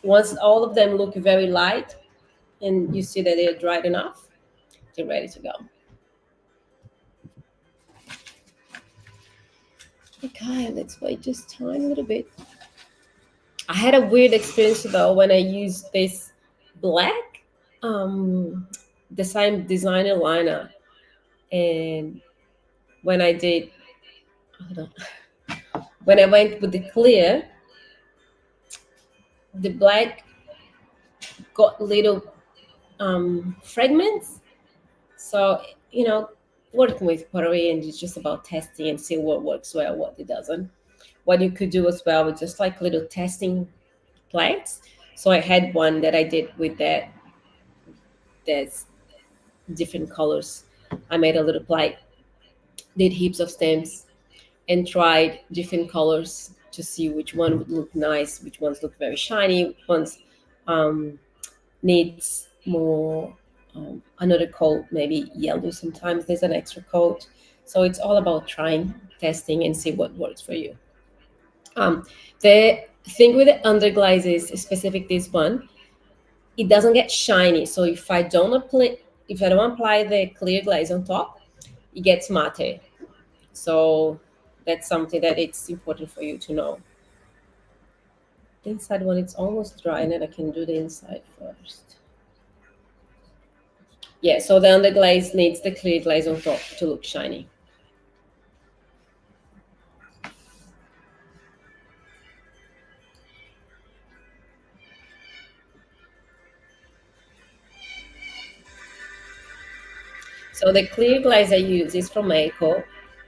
once all of them look very light and you see that they're dried enough, you're ready to go. Okay, let's wait just time a little bit. I had a weird experience though when I used this black um, designer liner, and when I did, hold on, when I went with the clear, the black got little fragments. So working with pottery and it's just about testing and see what works well, what it doesn't. What you could do as well with just like little testing plates. So I had one that I did with that's different colors. I made a little plate, did heaps of stems, and tried different colors to see which one would look nice, which ones look very shiny, which ones um, needs more another coat, maybe yellow. Sometimes there's an extra coat. So it's all about trying, testing, and see what works for you. Um, the thing with the underglaze is specific this one, it doesn't get shiny. So if I don't apply the clear glaze on top, it gets matte. So that's something that it's important for you to know. The inside one, it's almost dry, and then I can do the inside first. Yeah, so the underglaze needs the clear glaze on top to look shiny. So the clear glaze I use is from Meiko,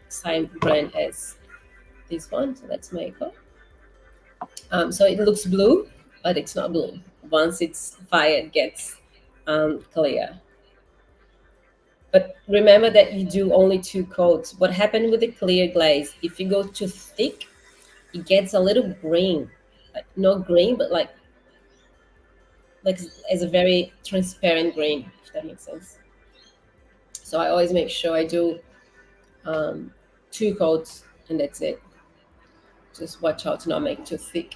same brand as this one. So that's Meiko. So it looks blue, but it's not blue. Once it's fired, it gets clear. But remember that you do only two coats. What happened with the clear glaze? If you go too thick, it gets a little green. Like, not green, but like like as a very transparent grain, if that makes sense. So I always make sure I do um, two coats and that's it. Just watch out to not make too thick.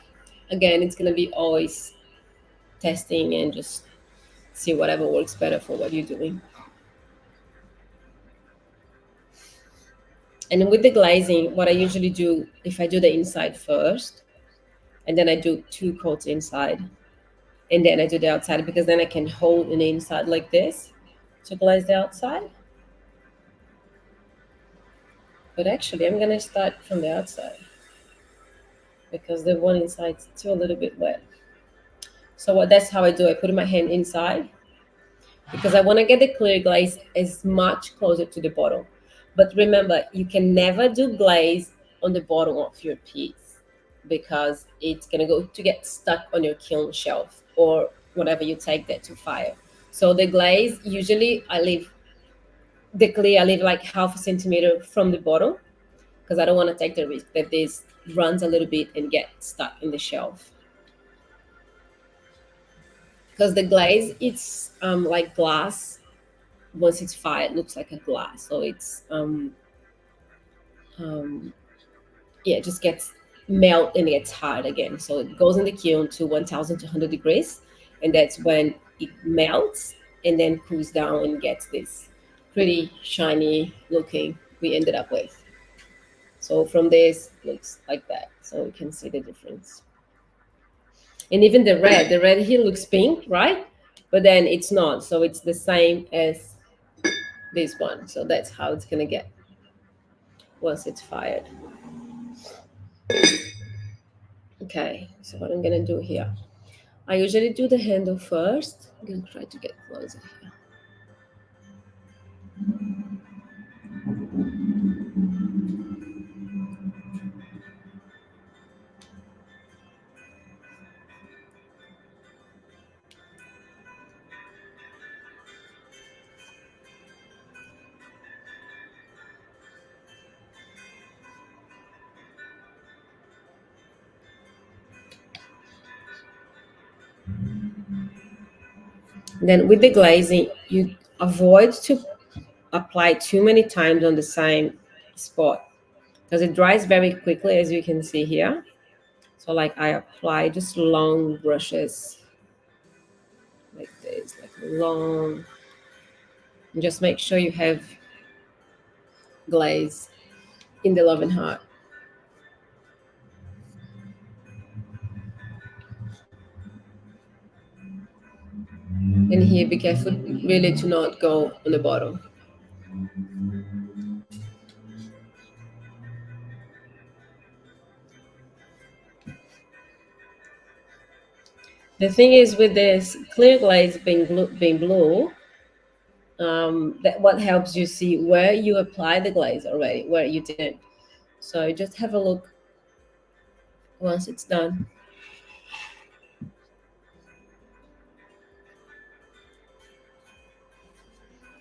Again, it's gonna be always testing and just see whatever works better for what you're doing. And then with the glazing, what I usually do, if I do the inside first, and then I do two coats inside, and then I do the outside, because then I can hold in the inside like this to glaze the outside. But actually, I'm gonna start from the outside because the one inside is still a little bit wet. So what that's how I do. I put my hand inside because I want to get the clear glaze as much closer to the bottom. But remember, you can never do glaze on the bottom of your piece because it's gonna go to get stuck on your kiln shelf or whatever you take that to fire. So the glaze, usually I leave the clear, I leave like half a centimeter from the bottom because I don't want to take the risk that this runs a little bit and get stuck in the shelf. Because the glaze, it's like glass. Once it's fired, it looks like a glass. So it's um, yeah, it just gets melt and it gets hard again. So it goes in the kiln to 1,200 degrees, and that's when it melts and then cools down and gets this pretty shiny looking we ended up with. So from this looks like that. So you can see the difference. And even the red here looks pink, right? But then it's not. So it's the same as this one. So that's how it's gonna get once it's fired. Okay, so what I'm gonna do here. I usually do the handle first. I'm gonna try to get closer here. Then with the glazing, you avoid to apply too many times on the same spot because it dries very quickly, as you can see here. So like I apply just long brushes like this, like long, and just make sure you have glaze in the loving heart. And here, be careful really to not go on the bottom. The thing is with this clear glaze being blue, that what helps you see where you apply the glaze already, where you didn't. So just have a look once it's done.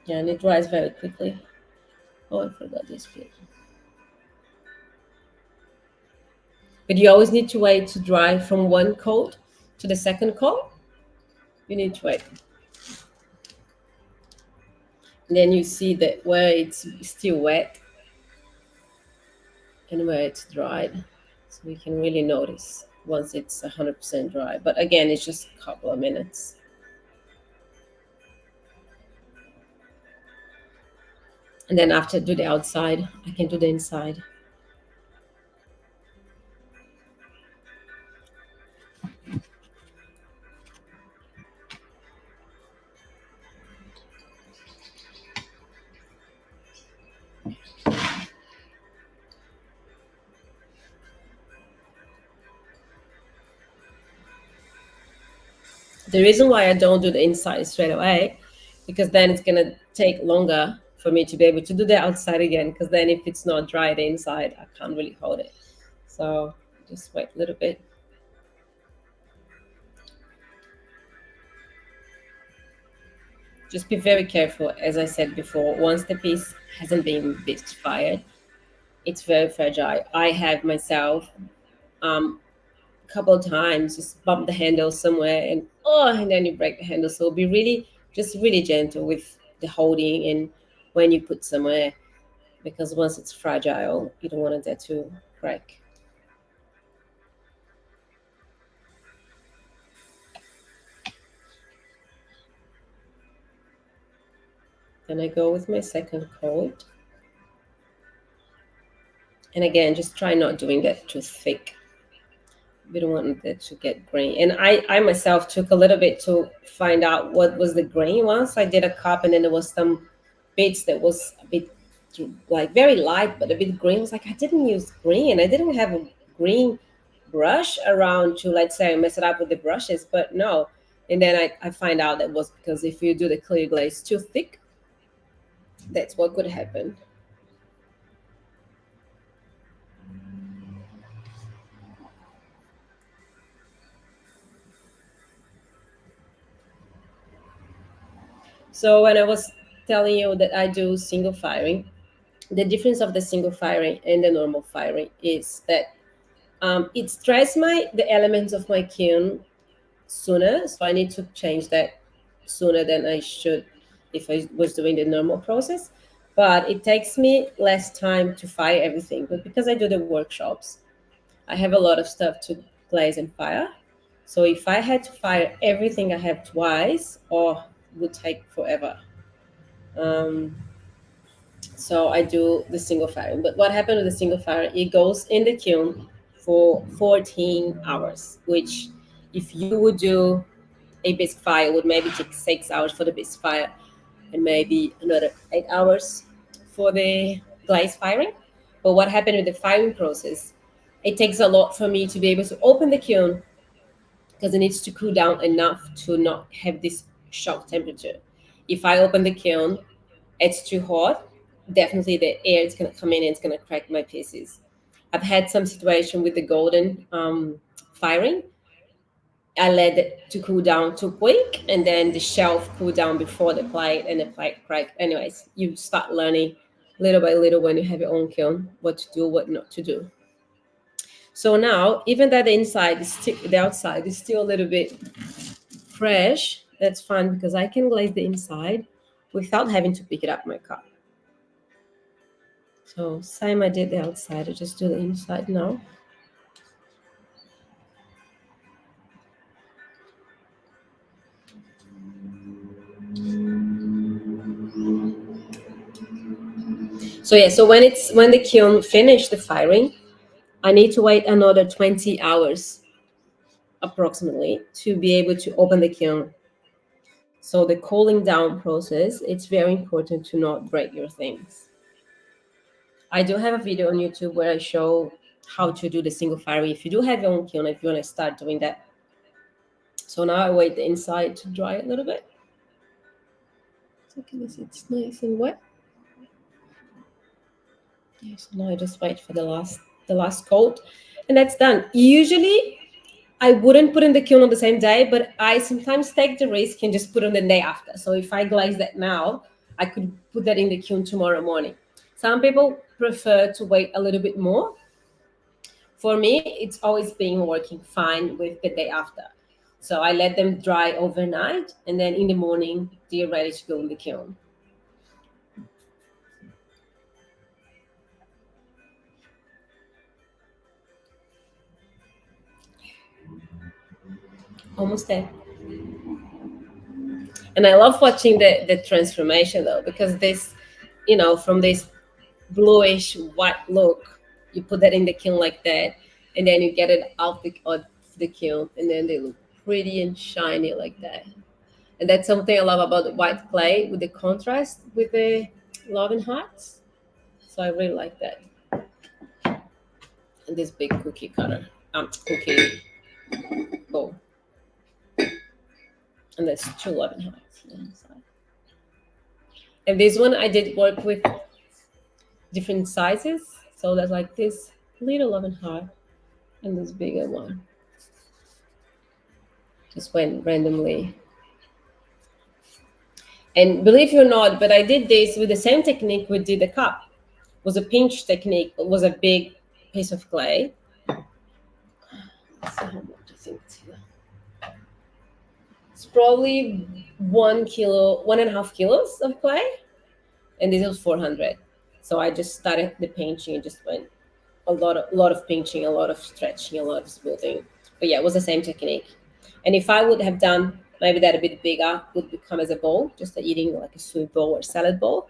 Yeah, and it dries very quickly. Oh, I forgot this bit. But you always need to wait to dry from one coat to the second coat. You need to wait. And then you see that where it's still wet and where it's dried. So you can really notice once it's 100% dry. But again, it's just a couple of minutes. And then after I do the outside, I can do the inside. The reason why I don't do the inside straight away, because then it's gonna take longer for me to be able to do the outside again. Because then if it's not dry the inside, I can't really hold it. So just wait a little bit. Just be very careful, as I said before. Once the piece hasn't been bit fired, it's very fragile. I have myself couple of times, just bump the handle somewhere, and then you break the handle. So be really, just really gentle with the holding and when you put somewhere, because once it's fragile, you don't want it to crack. Then I go with my second coat. And again, just try not doing that too thick. We don't want it to get grain. And I myself took a little bit to find out what was the grain. Once I did a cup, and then there was some bits that was a bit like very light, but a bit green. I was like, I didn't use green. I didn't have a green brush around to, let's say, I mess it up with the brushes, but no. And then I find out that was because if you do the clear glaze too thick, that's what could happen. So when I was telling you that I do single firing, the difference of the single firing and the normal firing is that it dries my the elements of my kiln sooner. So I need to change that sooner than I should if I was doing the normal process. But it takes me less time to fire everything. But because I do the workshops, I have a lot of stuff to glaze and fire. So if I had to fire everything I have twice, or would take forever. Um, so I do the single firing. But what happened with the single fire? It goes in the kiln for 14 hours, which if you would do a bisque fire would maybe take 6 hours for the bisque fire and maybe another 8 hours for the glaze firing. But what happened with the firing process? It takes a lot for me to be able to open the kiln because it needs to cool down enough to not have this shock temperature. If I open the kiln, it's too hot, definitely the air is going to come in and it's going to crack my pieces. I've had some situation with the golden firing. I let it to cool down too quick, and then the shelf cooled down before the plate, and the plate cracked. Anyways, you start learning little by little when you have your own kiln what to do, what not to do. So now, even that the inside is still, the outside is still a little bit fresh, that's fine because I can glaze the inside without having to pick it up my cup. So same I did the outside, I just do the inside now. So yeah, so when the kiln finished the firing, I need to wait another 20 hours approximately to be able to open the kiln. So the cooling down process, it's very important to not break your things. I do have a video on YouTube where I show how to do the single firing. If you do have your own kiln, if you want to start doing that. So now I wait the inside to dry a little bit. So can you see it's nice and wet? Yes, now I just wait for the last coat, and that's done. Usually I wouldn't put in the kiln on the same day, but I sometimes take the risk and just put on the day after. So if I glaze that now, I could put that in the kiln tomorrow morning. Some people prefer to wait a little bit more. For me, it's always been working fine with the day after. So I let them dry overnight, and then in the morning they're ready to go in the kiln. Almost there. And I love watching the transformation though, because this, from this bluish white look, you put that in the kiln like that, and then you get it out the kiln, and then they look pretty and shiny like that. And that's something I love about the white clay with the contrast with the love and hearts. So I really like that. And this big cookie cutter, cookie bowl, and there's two love and hearts on the inside. And this one I did work with different sizes. So there's like this little love and heart and this bigger one. Just went randomly. And believe it or not, but I did this with the same technique we did the cup. It was a pinch technique. It was a big piece of clay. Let's see how think it's probably 1 kilo, 1.5 kilos of clay, and this was 400. So I just started the painting and just went a lot of pinching, a lot of stretching, a lot of smoothing. But yeah, it was the same technique. And if I would have done maybe that a bit bigger, would become as a bowl, just eating like a soup bowl or salad bowl.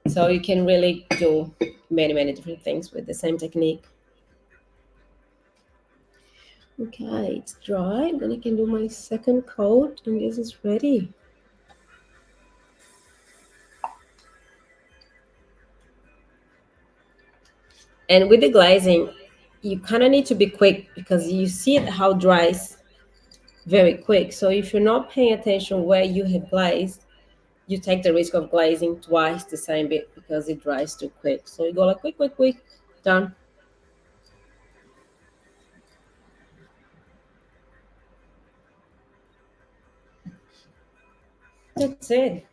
So you can really do many different things with the same technique. Okay, it's dry. Then I can do my second coat, and this is ready. And with the glazing, you kind of need to be quick because you see it how it dries very quick. So if you're not paying attention where you have glazed, you take the risk of glazing twice the same bit because it dries too quick. So you go like quick, quick, quick, done. That's it.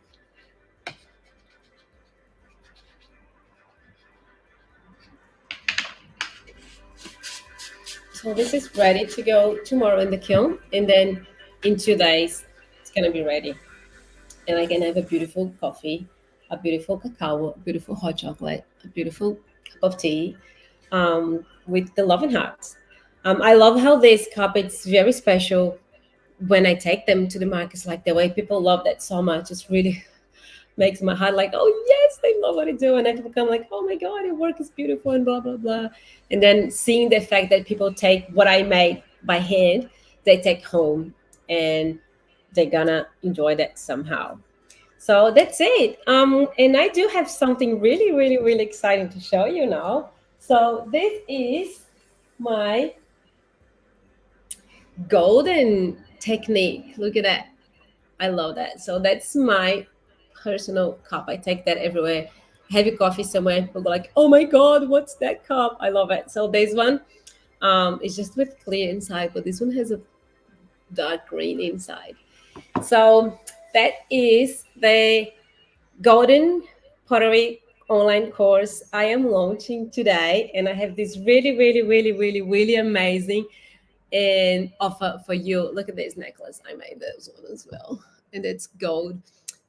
So this is ready to go tomorrow in the kiln, and then in 2 days it's gonna be ready, and I can have a beautiful coffee, a beautiful cacao, a beautiful hot chocolate, a beautiful cup of tea, with the loving hearts. I love how this cup it's very special when I take them to the markets. Like the way people love that so much, it's really makes my heart like, oh yes, they love what I do, and I become like, oh my god, your work is beautiful and blah blah blah. And then seeing the fact that people take what I made by hand, they take home, and they're gonna enjoy that somehow. So that's it. And I do have something really exciting to show you now. So this is my golden technique. Look at that. I love that. So that's my personal cup. I take that everywhere. Have your coffee somewhere. People go like, "Oh my god, what's that cup?" I love it. So this one, is just with clear inside, but this one has a dark green inside. So that is the golden pottery online course I am launching today, and I have this really amazing and offer for you. Look at this necklace. I made this one as well, and it's gold.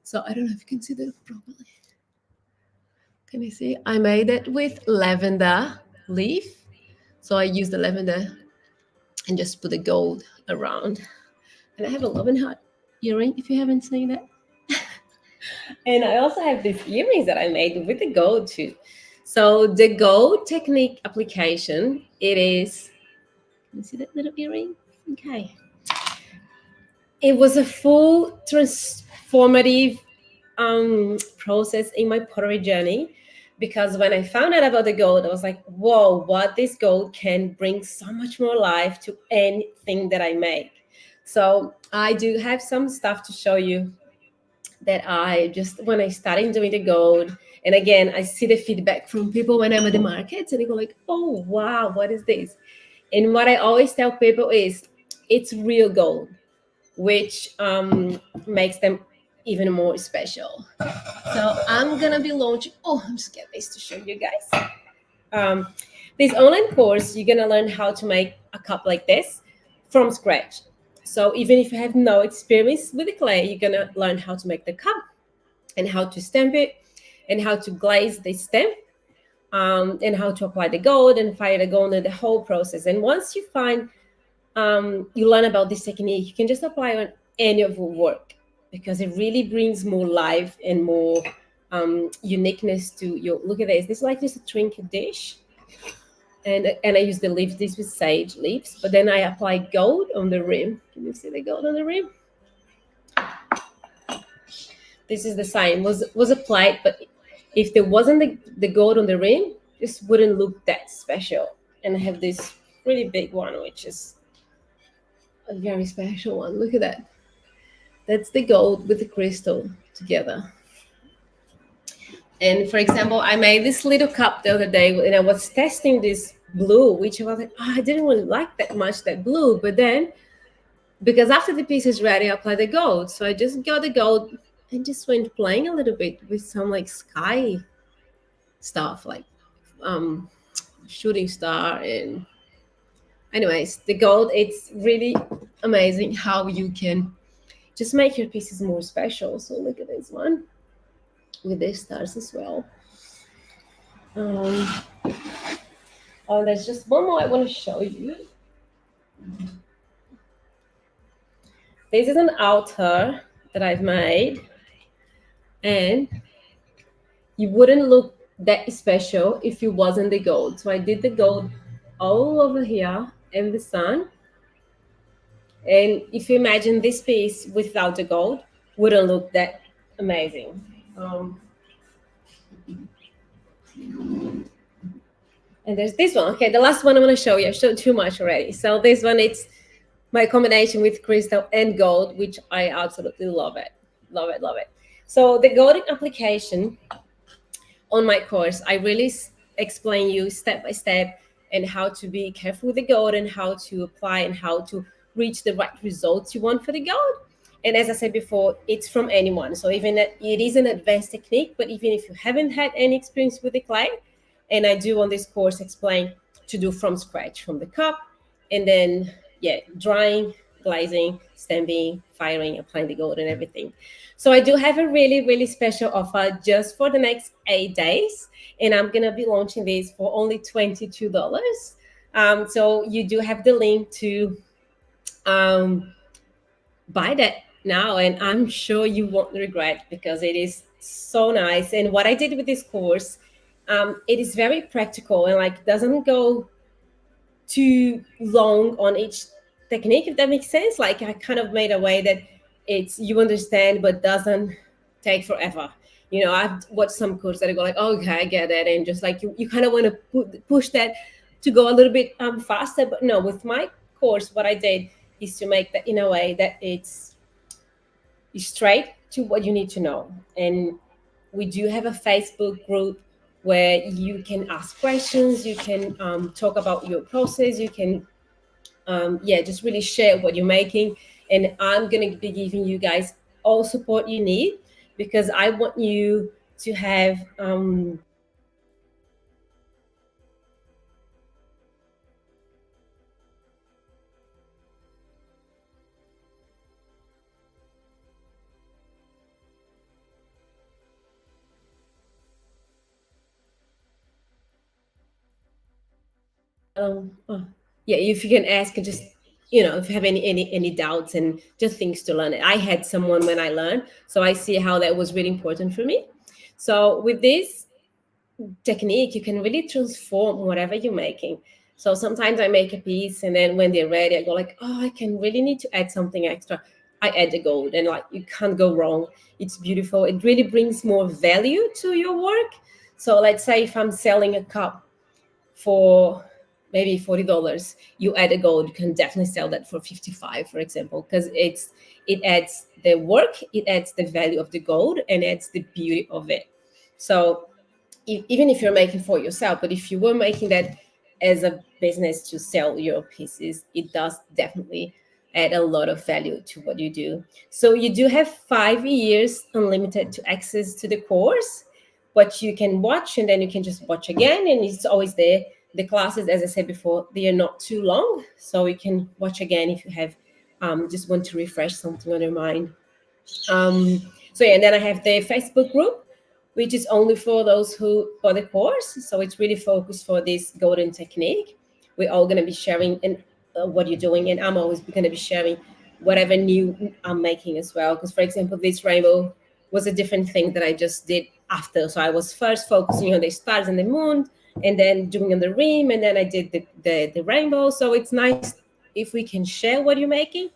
So I don't know if you can see that properly. Can you see? I made it with lavender leaf. So I used the lavender and just put the gold around. And I have a loving heart earring if you haven't seen it. And I also have these earrings that I made with the gold too. So the gold technique application, it is, can you see that little earring? Okay. It was a full transformative process in my pottery journey, because when I found out about the gold, I was like, whoa, what this gold can bring so much more life to anything that I make. So I do have some stuff to show you that I just, when I started doing the gold, and again, I see the feedback from people when I'm at the markets and they go like, oh, wow, what is this? And what I always tell people is it's real gold, which makes them even more special. So I'm gonna be launching. Oh, I'm just getting this to show you guys. Um, this online course, you're gonna learn how to make a cup like this from scratch. So even if you have no experience with the clay, you're gonna learn how to make the cup and how to stamp it and how to glaze the stamp, and how to apply the gold and fire the gold and the whole process. And once you find you learn about this technique, you can just apply on any of your work, because it really brings more life and more uniqueness to your. Look at this. This is like just a trinket dish, and I use the leaves. This with sage leaves, but then I apply gold on the rim. Can you see the gold on the rim? This is the sign. Was applied, but if there wasn't the gold on the rim, this wouldn't look that special. And I have this really big one, which is a very special one. Look at that. That's the gold with the crystal together. And for example, I made this little cup the other day, and I was testing this blue, which I was like, oh, I didn't really like that much, that blue. But then, because after the piece is ready, I apply the gold. So I just got the gold and just went playing a little bit with some like sky stuff, like um, shooting star and Anyways, the gold, it's really amazing how you can just make your pieces more special. So look at this one with the stars as well. Um, oh, there's just one more I want to show you. This is an altar that I've made, and you wouldn't look that special if it wasn't the gold. So I did the gold all over here in the sun. And if you imagine this piece without the gold, wouldn't look that amazing. Um, and there's this one. Okay, the last one I'm going to show you. I showed too much already. So this one, it's my combination with crystal and gold, which I absolutely love it. Love it, love it. So the golden application on my course, I really explain you step by step and how to be careful with the gold and how to apply and how to reach the right results you want for the gold. And as I said before, it's from anyone. So even it is an advanced technique, but even if you haven't had any experience with the clay, and I do on this course explain to do from scratch, from the cup, and then yeah, drying, glazing, stamping, firing, applying the gold and everything. So I do have a really, really special offer just for the next 8 days, and I'm gonna be launching this for only $22. So you do have the link to um, buy that now, and I'm sure you won't regret because it is so nice. And what I did with this course, it is very practical and like doesn't go too long on each technique, if that makes sense. Like I kind of made a way that it's you understand but doesn't take forever. You know, I've watched some courses that go like, oh, okay, I get it, and just like you kind of want to push that to go a little bit faster. But no, with my course, what I did is to make that in a way that it's straight to what you need to know. And we do have a Facebook group where you can ask questions, you can talk about your process, you can yeah, just really share what you're making. And I'm going to be giving you guys all support you need because I want you to have oh, yeah, if you can ask and just if you have any doubts and just things to learn. I had someone when I learned, so I see how that was really important for me. So with this technique, you can really transform whatever you're making. So sometimes I make a piece and then when they're ready, I go like, oh, I can really need to add something extra. I add the gold and like you can't go wrong. It's beautiful. It really brings more value to your work. So let's say if I'm selling a cup for maybe $40, you add a gold, you can definitely sell that for 55, for example, because it adds the work, it adds the value of the gold and adds the beauty of it. So even if you're making for yourself, but if you were making that as a business to sell your pieces, it does definitely add a lot of value to what you do. So you do have 5 years unlimited to access to the course, but you can watch and then you can just watch again, and it's always there. The classes, as I said before, they are not too long, so you can watch again if you have just want to refresh something on your mind. So yeah, and then I have the Facebook group, which is only for those who for the course. So it's really focused for this golden technique. We're all going to be sharing and what you're doing, and I'm always going to be sharing whatever new I'm making as well. Because for example, this rainbow was a different thing that I just did after. So I was first focusing on the stars and the moon, and then doing on the rim, and then I did the rainbow. So it's nice if we can share what you're making,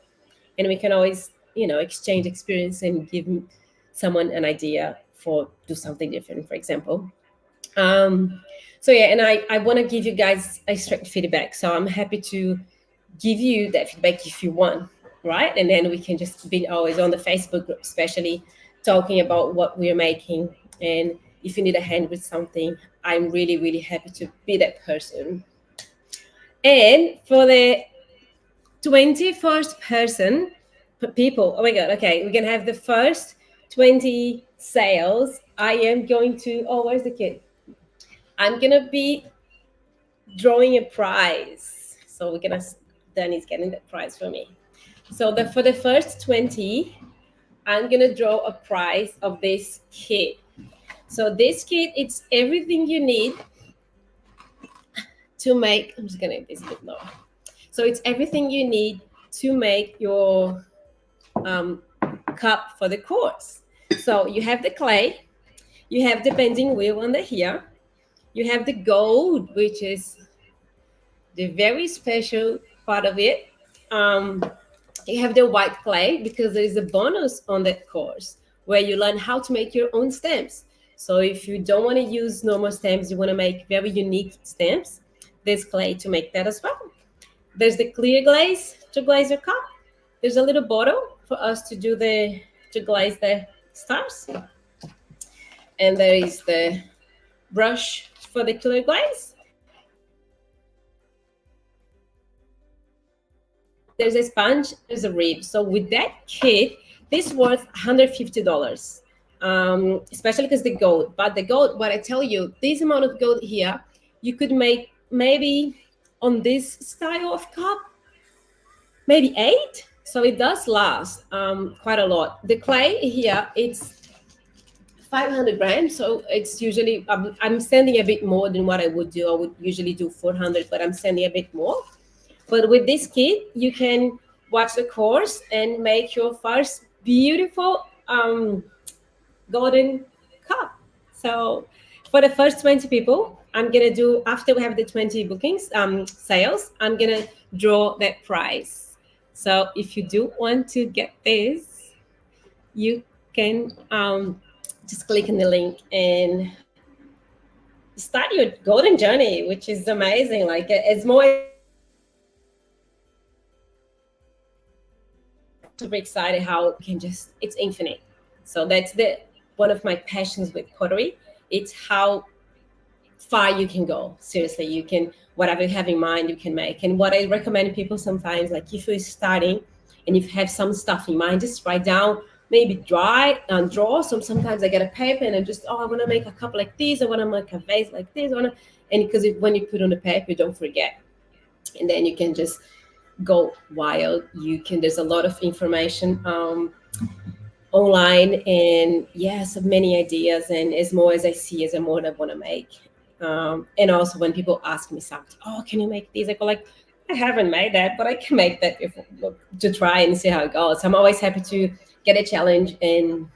and we can always exchange experience and give someone an idea for do something different, for example. So yeah, and I want to give you guys a straight feedback, so I'm happy to give you that feedback if you want, right? And then we can just be always on the Facebook group, especially talking about what we're making. And if you need a hand with something, I'm really, really happy to be that person. And for the 21st person people, oh my god, okay, we can have the first 20 sales. I am going to, oh, where's the kid? I'm gonna be drawing a prize. So we're gonna Danny's getting that prize for me. So for the first 20, I'm gonna draw a prize of this kit. So this kit, it's everything you need to make. I'm just gonna make this a bit lower. So it's everything you need to make your um, cup for the course. So you have the clay, you have the bending wheel under here, you have the gold, which is the very special part of it. Um, you have the white clay because there is a bonus on that course where you learn how to make your own stamps. So if you don't want to use normal stamps, you want to make very unique stamps, there's clay to make that as well. There's the clear glaze to glaze your cup. There's a little bottle for us to glaze the stars. And there is the brush for the clear glaze. There's a sponge, there's a rib. So with that kit, this worth $150. Especially because the gold. But the gold, what I tell you, this amount of gold here, you could make maybe on this style of cup, maybe 8. So it does last quite a lot. The clay here, it's 500 grams. So it's usually, I'm sending a bit more than what I would do. I would usually do 400, but I'm sending a bit more. But with this kit, you can watch the course and make your first beautiful golden cup. So for the first 20 people, I'm gonna do, after we have the 20 bookings, sales, I'm gonna draw that prize. So if you do want to get this, you can just click on the link and start your golden journey, which is amazing. Like it's more super excited how you can just, it's infinite. So that's the one of my passions with pottery. It's how far you can go. Seriously, you can, whatever you have in mind, you can make. And what I recommend people sometimes, like if you're starting and you have some stuff in mind, just write down, maybe draw. So sometimes I get a paper and I just, I want to make a cup like this, I want to make a vase like this, and because when you put on the paper, you don't forget. And then you can just go wild. You can, there's a lot of information online, and yes, many ideas, and as more as I see, as more I want to make. And also when people ask me something, oh, can you make these, I go like, I haven't made that, but I can make that to try and see how it goes. I'm always happy to get a challenge and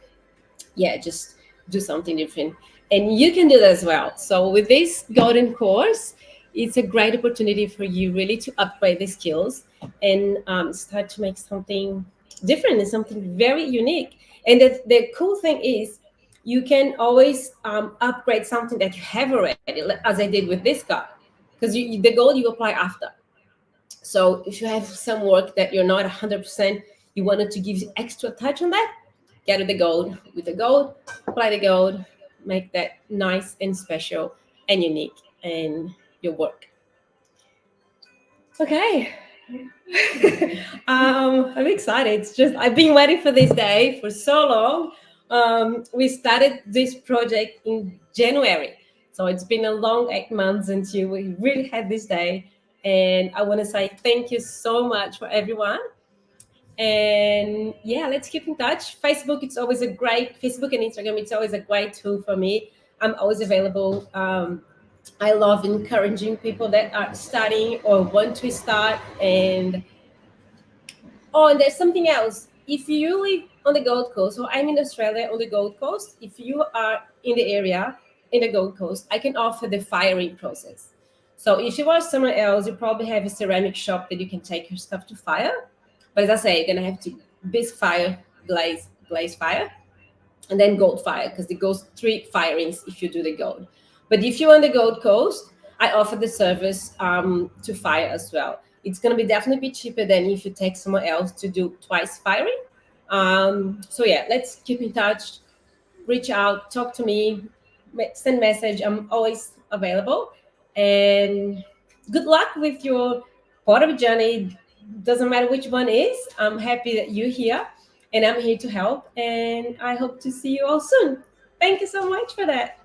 yeah, just do something different. And you can do that as well. So with this golden course, it's a great opportunity for you really to upgrade the skills and start to make something different and something very unique. And the cool thing is you can always upgrade something that you have already, as I did with this cup, because the gold you apply after. So if you have some work that you're not 100%, you wanted to give extra touch on that, get the gold. With the gold, apply the gold, make that nice and special and unique in your work. Okay. I'm excited. It's just, I've been waiting for this day for so long. We started this project in January. So it's been a long 8 months until we really had this day. And I want to say thank you so much for everyone. And yeah, let's keep in touch. Facebook and Instagram, it's always a great tool for me. I'm always available. I love encouraging people that are starting or want to start. And there's something else. If you live on the Gold Coast, so I'm in Australia on the Gold Coast, if you are in the area in the Gold Coast, I can offer the firing process. So if you are somewhere else, you probably have a ceramic shop that you can take your stuff to fire. But as I say, you're gonna have to bisque fire, glaze fire, and then gold fire, because it goes 3 firings if you do the gold. But if you're on the Gold Coast, I offer the service to fire as well. It's going to be definitely cheaper than if you take someone else to do twice firing. So yeah, let's keep in touch, reach out, talk to me, send message. I'm always available. And good luck with your part of the journey. Doesn't matter which one is. I'm happy that you're here and I'm here to help. And I hope to see you all soon. Thank you so much for that.